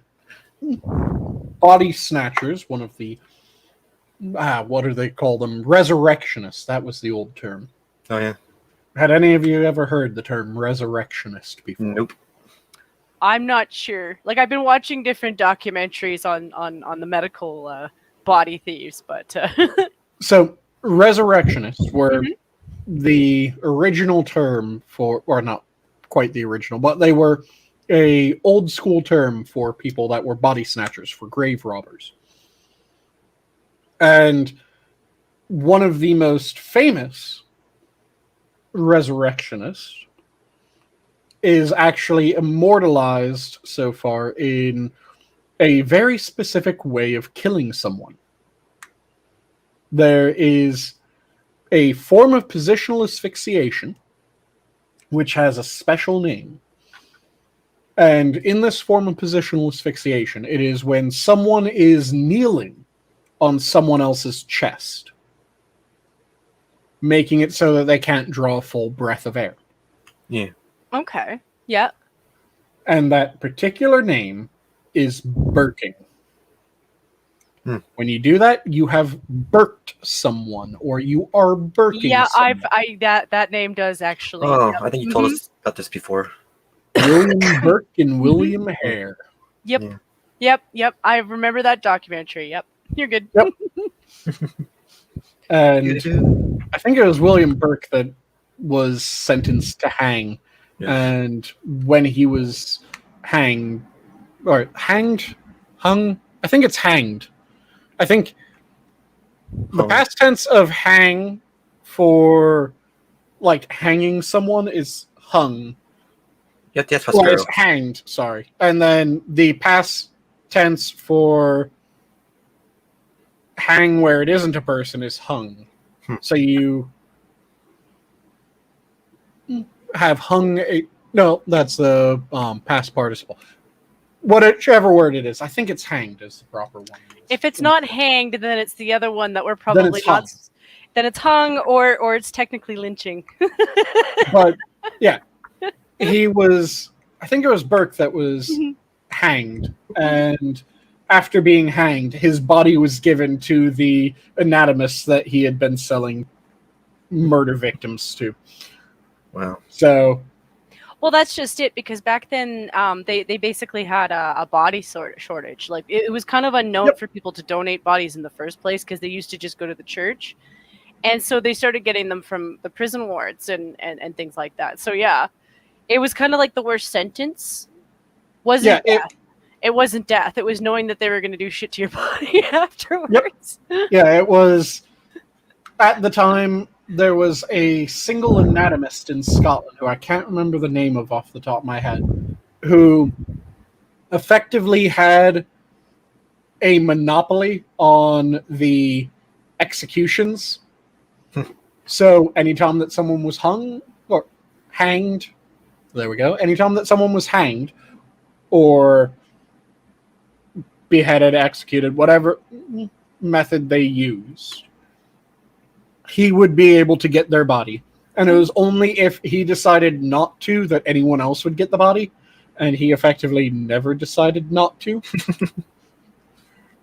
body snatchers, one of the... what do they call them? Resurrectionists. That was the old term. Oh, yeah. Had any of you ever heard the term resurrectionist before? Nope. I'm not sure. Like, I've been watching different documentaries on the medical body thieves, but... So, resurrectionists were the original term for... or not quite the original, but they were a old school term for people that were body snatchers, for grave robbers. And one of the most famous resurrectionists is actually immortalized so far in a very specific way of killing someone. There is a form of positional asphyxiation, which has a special name. And in this form of positional asphyxiation, it is when someone is kneeling on someone else's chest, making it so that they can't draw a full breath of air. Yeah. Okay. Yeah. And that particular name is burking. When you do that, you have burked someone, or you are burking Yeah, someone. that name does actually. Oh, Yep. I think you told us about this before. William Burke and William Hare. Yep. Yeah. Yep. I remember that documentary. Yep. You're good. Yep. And I think it was William Burke that was sentenced to hang. Yeah. And when he was hung, I think it's hanged. I think the past tense of hang for like hanging someone is hung. Yes, Well, Prospero. it's hanged, sorry. And then the past tense for hang where it isn't a person is hung. So you have hung a... No, that's the past participle. Whichever word it is. I think it's hanged is the proper one. If it's not hanged, then it's the other one that we're probably it's not. hung. Then it's hung, or it's technically lynching. But yeah, he was... I think it was Burke that was hanged. And after being hanged, his body was given to the anatomist that he had been selling murder victims to. Wow. So... Well, that's just it, because back then they basically had a body shortage. Like it was kind of unknown for people to donate bodies in the first place, because they used to just go to the church, and so they started getting them from the prison wards and things like that. So yeah, it was kind of like the worst sentence. Wasn't death. It wasn't death. It was knowing that they were going to do shit to your body afterwards. Yep. Yeah, it was at the time. There was a single anatomist in Scotland, who I can't remember the name of off the top of my head, who effectively had a monopoly on the executions. So anytime that someone was hung or hanged, there we go. Anytime that someone was hanged or beheaded, executed, whatever method they used, he would be able to get their body. And it was only if he decided not to that anyone else would get the body. And he effectively never decided not to.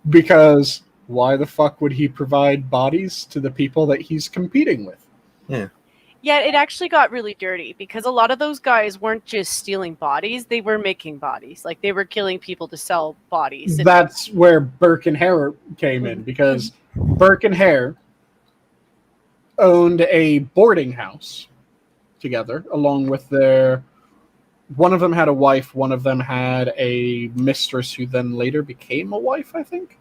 Because why the fuck would he provide bodies to the people that he's competing with? Yeah. Yeah, it actually got really dirty, because a lot of those guys weren't just stealing bodies, they were making bodies. Like, they were killing people to sell bodies. That's where Burke and Hare came in, because Burke and Hare owned a boarding house together, along with their... One of them had a wife, one of them had a mistress who then later became a wife, I think.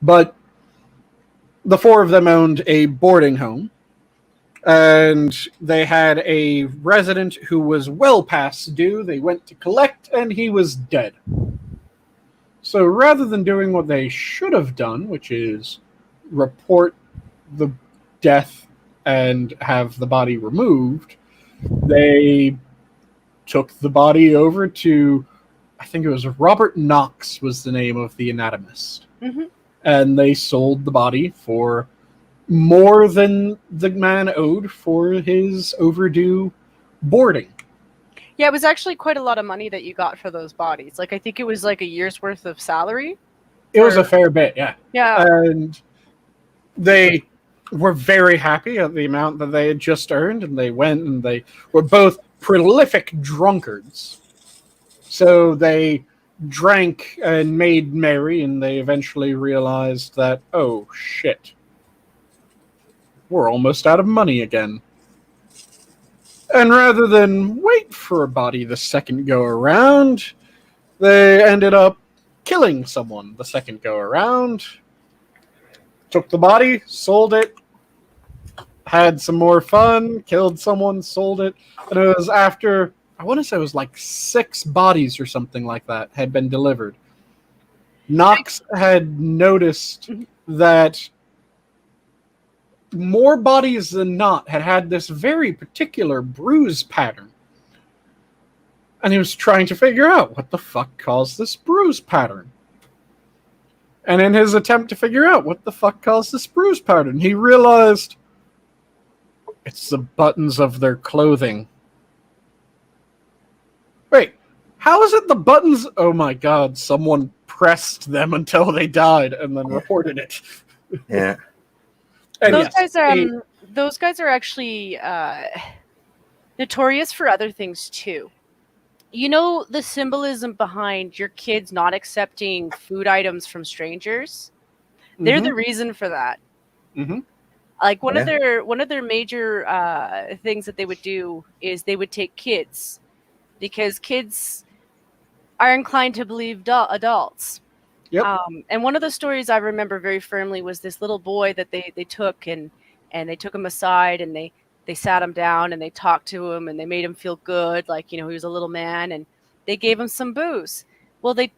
But the four of them owned a boarding home, and they had a resident who was well past due. They went to collect, and he was dead. So rather than doing what they should have done, which is report the death and have the body removed, they took the body over to, I think it was Robert Knox was the name of the anatomist. Mm-hmm. And they sold the body for more than the man owed for his overdue boarding. Yeah, it was actually quite a lot of money that you got for those bodies. Like, I think it was like a year's worth of salary. It was a fair bit, yeah. Yeah. And they were very happy at the amount that they had just earned, and they went and they were both prolific drunkards. So they drank and made merry, and they eventually realized that, oh shit, we're almost out of money again. And rather than wait for a body the second go around, they ended up killing someone the second go around. Took the body, sold it, had some more fun, killed someone, sold it, and it was after, I want to say it was like 6 bodies or something like that had been delivered. Knox had noticed that more bodies than not had this very particular bruise pattern. And he was trying to figure out what the fuck caused this bruise pattern. And in his attempt to figure out what the fuck caused this bruise pattern, he realized it's the buttons of their clothing. Wait, how is it the buttons? Oh my god, someone pressed them until they died and then reported it. Yeah. And those guys are actually notorious for other things too. You know the symbolism behind your kids not accepting food items from strangers? They're the reason for that. Mm-hmm. Like one of their major things that they would do is they would take kids, because kids are inclined to believe adults. Yep. And one of the stories I remember very firmly was this little boy that they took and they took him aside and they sat him down and they talked to him and they made him feel good, like, you know, he was a little man, and they gave him some booze. Well, they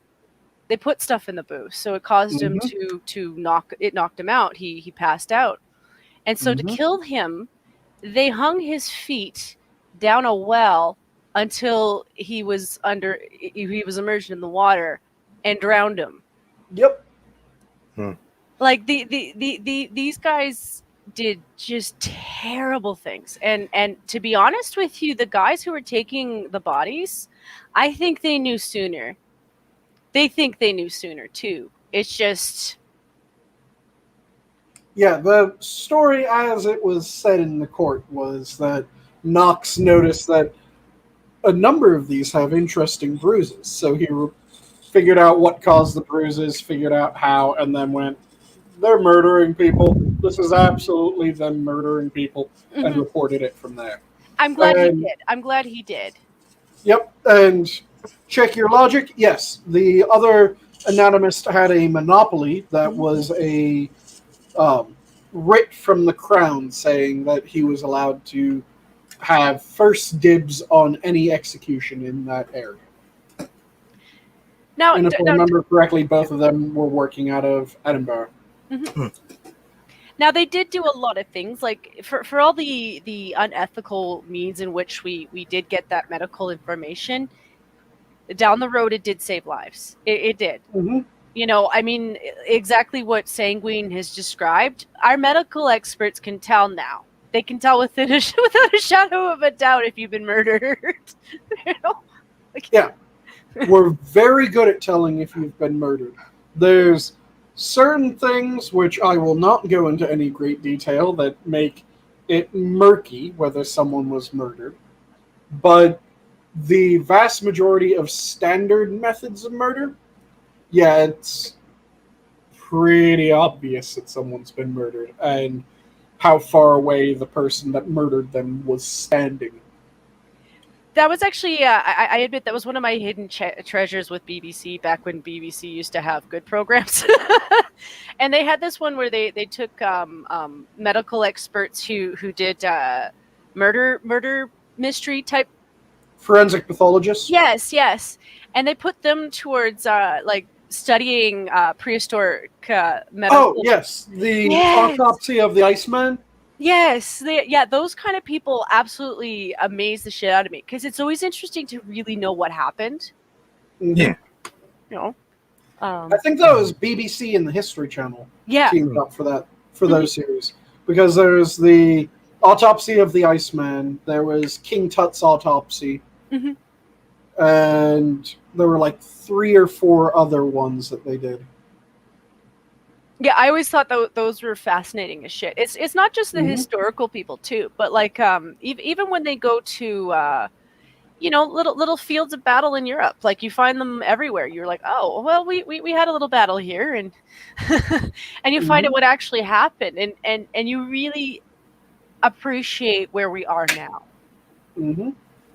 put stuff in the booze, so it caused him to knocked him out. He passed out. And so to kill him, they hung his feet down a well until he was immersed in the water and drowned him. Yep. Like these guys did just terrible things. And to be honest with you, the guys who were taking the bodies, I think they knew sooner. They think they knew sooner too. It's just... Yeah, the story as it was said in the court was that Knox noticed that a number of these have interesting bruises. So he figured out what caused the bruises, figured out how, and then went, they're murdering people. This is absolutely them murdering people, and reported it from there. I'm glad he did. Yep, and check your logic. Yes, the other anatomist had a monopoly that was a writ from the crown saying that he was allowed to have first dibs on any execution in that area. Now, and if I remember correctly, both of them were working out of Edinburgh. Now, they did do a lot of things, like for all the unethical means in which we did get that medical information. Down the road, it did save lives. It did. You know, I mean, exactly what Sanguine has described. Our medical experts can tell now. They can tell without a shadow of a doubt if you've been murdered. You know? Yeah. We're very good at telling if you've been murdered. There's certain things, which I will not go into any great detail, that make it murky whether someone was murdered. But the vast majority of standard methods of murder, yeah, it's pretty obvious that someone's been murdered and how far away the person that murdered them was standing. That was actually, I admit, that was one of my hidden treasures with BBC back when BBC used to have good programs. And they had this one where they took medical experts who did murder mystery type. Forensic pathologists? Yes. And they put them towards like studying prehistoric medical. Oh, yes. The autopsy of the Iceman? Yes, those kind of people absolutely amaze the shit out of me, because it's always interesting to really know what happened. Yeah. You know, I think that was BBC and the History Channel teamed up for those series, because there was the autopsy of the Iceman, there was King Tut's autopsy, and there were like 3 or 4 other ones that they did. Yeah, I always thought those were fascinating as shit. It's not just the historical people too, but like even when they go to little fields of battle in Europe, like you find them everywhere. You're like, oh well, we had a little battle here, and and you find out what actually happened, and you really appreciate where we are now.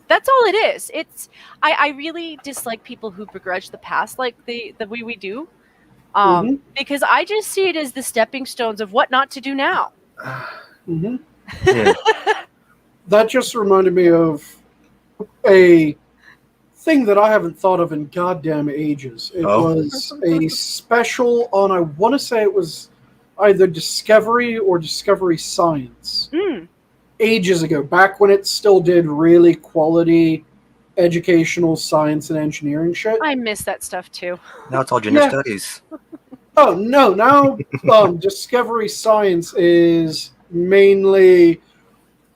That's all it is. It's I really dislike people who begrudge the past like the way we do. Because I just see it as the stepping stones of what not to do now. Yeah. That just reminded me of a thing that I haven't thought of in goddamn ages. It was a special on, I want to say it was either Discovery or Discovery Science. Ages ago, back when it still did really quality educational science and engineering shit. I miss that stuff too. Now it's all gender studies. Oh, no, now Discovery Science is mainly,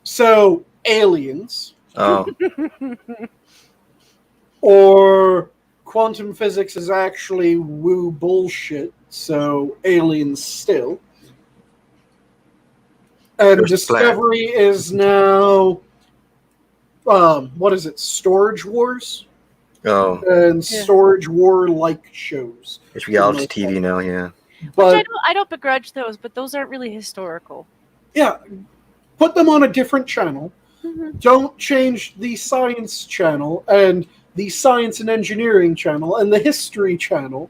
so, aliens. Oh. Or quantum physics is actually woo bullshit, so aliens still. And There's Discovery is now, what is it, Storage Wars? Oh. And Storage War-like shows. It's reality TV now, yeah. But, Which I don't begrudge those, but those aren't really historical. yeah, put them on a different channel. Don't change the science channel and the science and engineering channel and the history channel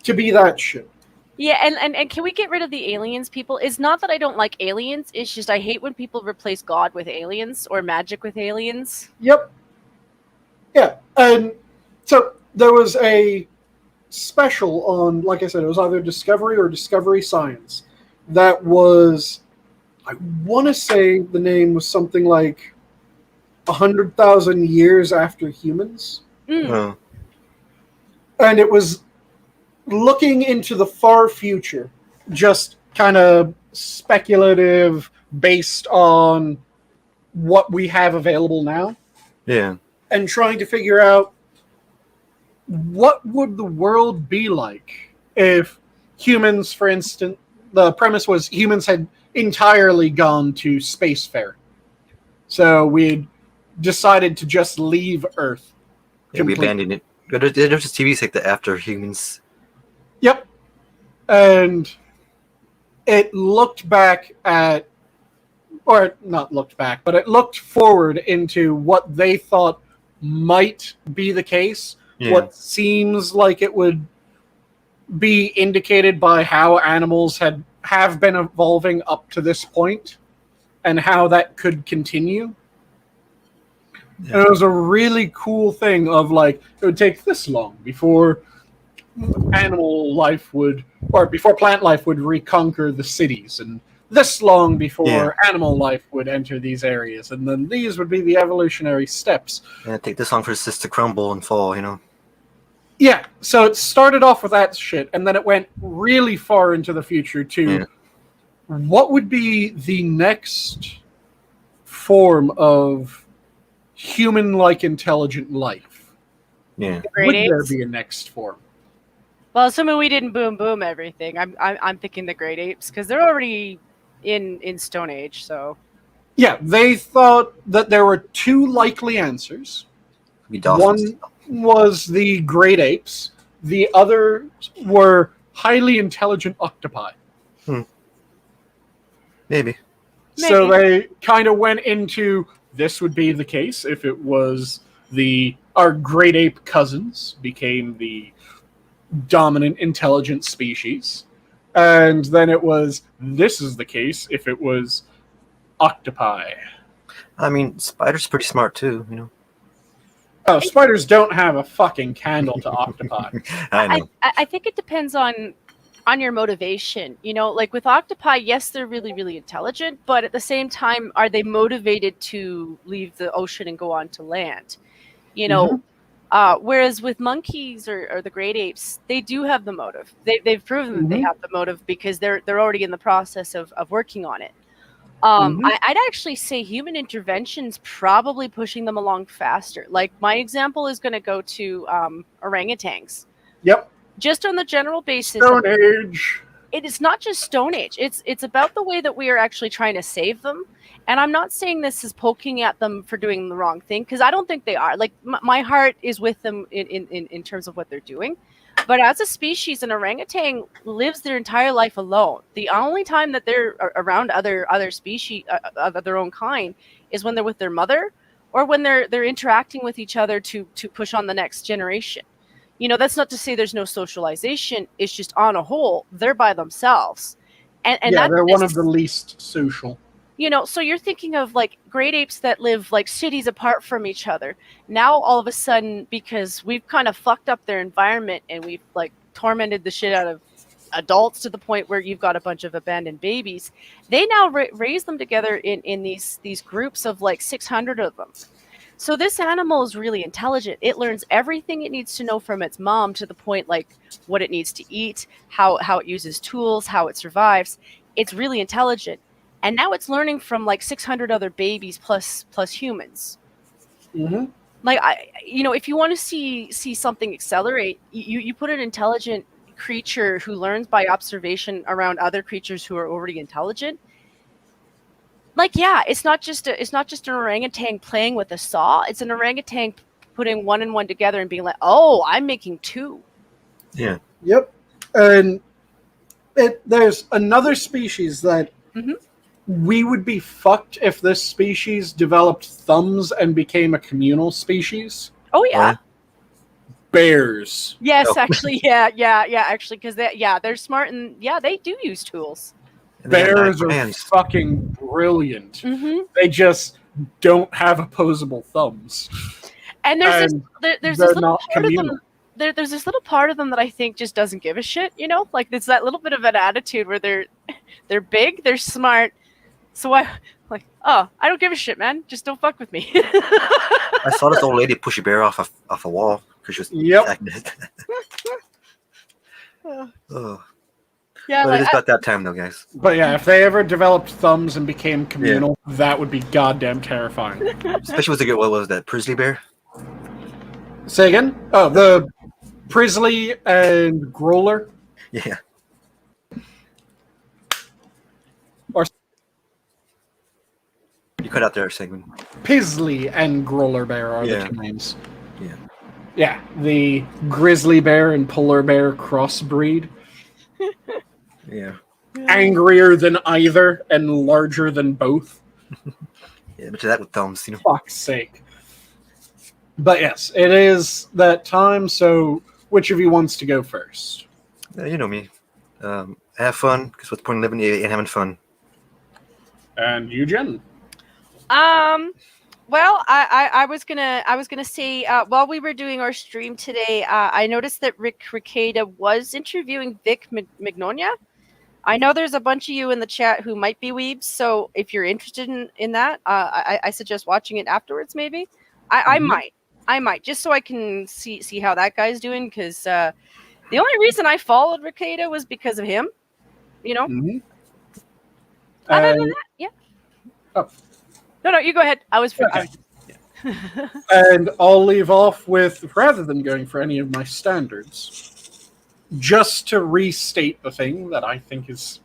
to be that shit. Yeah, and can we get rid of the aliens, people? It's not that I don't like aliens. It's just I hate when people replace God with aliens or magic with aliens. Yep. Yeah, and so there was a special on, like I said, it was either Discovery or Discovery Science. That was, I want to say the name was something like 100,000 years after humans. Oh. And it was looking into the far future, just kind of speculative based on what we have available now. Yeah. And trying to figure out what would the world be like if humans, for instance, the premise was humans had entirely gone to spacefaring. So we'd decided to just leave Earth. Yeah, we abandoned it. There's just TVs like the After Humans. Yep. And it looked back at, or not looked back, but it looked forward into what they thought might be the case. Yeah. What seems like it would be indicated by how animals have been evolving up to this point and how that could continue. Yeah. And it was a really cool thing of like, it would take this long before animal life would, or before plant life would reconquer the cities, and this long before animal life would enter these areas, and then these would be the evolutionary steps. And it'd take this long for this to crumble and fall, you know? Yeah, so it started off with that shit, and then it went really far into the future to what would be the next form of human-like intelligent life. Yeah. Would there be a next form? Well, assuming we didn't boom everything, I'm thinking the great apes because they're already in Stone Age. So yeah, they thought that there were two likely answers. One was the great apes. The other were highly intelligent octopi. Maybe. So they kind of went into this would be the case if it was our great ape cousins became the dominant intelligent species, and then it was this is the case if it was octopi. I mean, spiders pretty smart too, you know. Oh, spiders don't have a fucking candle to octopi. I know. I think it depends on your motivation. You know, like with octopi, yes, they're really, really intelligent, but at the same time, are they motivated to leave the ocean and go on to land? You know, whereas with monkeys or the great apes, they do have the motive. They've proven that they have the motive because they're already in the process of working on it. I'd actually say human intervention's probably pushing them along faster. Like my example is going to go to orangutans. Yep. Just on the general basis. Stone Age. It is not just Stone Age. It's about the way that we are actually trying to save them. And I'm not saying this is poking at them for doing the wrong thing, because I don't think they are. Like my heart is with them in terms of what they're doing. But as a species, an orangutan lives their entire life alone. The only time that they're around other species of their own kind is when they're with their mother or when they're interacting with each other to push on the next generation. You know, that's not to say there's no socialization. It's just on a whole, they're by themselves. And yeah, they're one of the least social. you know, so you're thinking of like great apes that live like cities apart from each other. Now all of a sudden, because we've kind of fucked up their environment and we've like tormented the shit out of adults to the point where you've got a bunch of abandoned babies, they now raise them together in these groups of like 600 of them. So this animal is really intelligent. It learns everything it needs to know from its mom, to the point like what it needs to eat, how it uses tools, how it survives. It's really intelligent. And now it's learning from like 600 other babies plus humans. Mm-hmm. Like, if you want to see something accelerate, you put an intelligent creature who learns by observation around other creatures who are already intelligent. Like, yeah, it's not just an orangutan playing with a saw. It's an orangutan putting one and one together and being like, oh, I'm making two. Yeah. Yep. And there's another species that we would be fucked if this species developed thumbs and became a communal species. Oh, yeah. Bears. Yes, Oh. actually, yeah, actually, because they're smart, and yeah, they do use tools. And they have Bears nine are hands. fucking brilliant. Mm-hmm. They just don't have opposable thumbs. And there's they're this little not part of communal. them. There's this little part of them that I think just doesn't give a shit. You know, like there's that little bit of an attitude where they're big, they're smart. So I don't give a shit, man. Just don't fuck with me. I saw this old lady push a bear off a wall because she was Yep. attacking it. Oh. Yeah, But like, it is about that time, though, guys. But yeah, if they ever developed thumbs and became communal, that would be goddamn terrifying. Especially with what was that, Prisley bear? Say again? Oh, the Prisley and Growler. Yeah. Or You cut out there, Sanguine. Pisley and Growler Bear are Yeah. the two names. Yeah. Yeah, the grizzly bear and polar bear crossbreed. Yeah. Angrier than either and larger than both. Yeah, much of that with thumbs, you know. Fuck's sake. But yes, it is that time, so which of you wants to go first? You know me. Have fun, because what's the point of living and having fun? And you, Jen? Well, I was gonna say while we were doing our stream today, I noticed that Rick Ricada was interviewing Vic Mignonia. I know there's a bunch of you in the chat who might be weebs, so if you're interested in that, I suggest watching it afterwards. Maybe I might just so I can see how that guy's doing, because the only reason I followed Ricada was because of him. You know. Mm-hmm. Other than that, yeah. Oh. No, you go ahead. Okay. And I'll leave off with, rather than going for any of my standards, just to restate the thing that I think is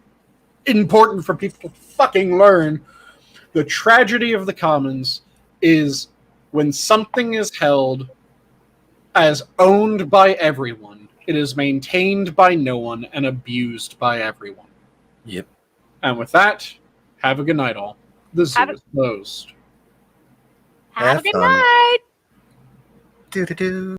important for people to fucking learn. The tragedy of the commons is when something is held as owned by everyone, it is maintained by no one and abused by everyone. Yep. And with that, have a good night, all. The zoo is closed. Have a Have good fun. night. Do-do-do.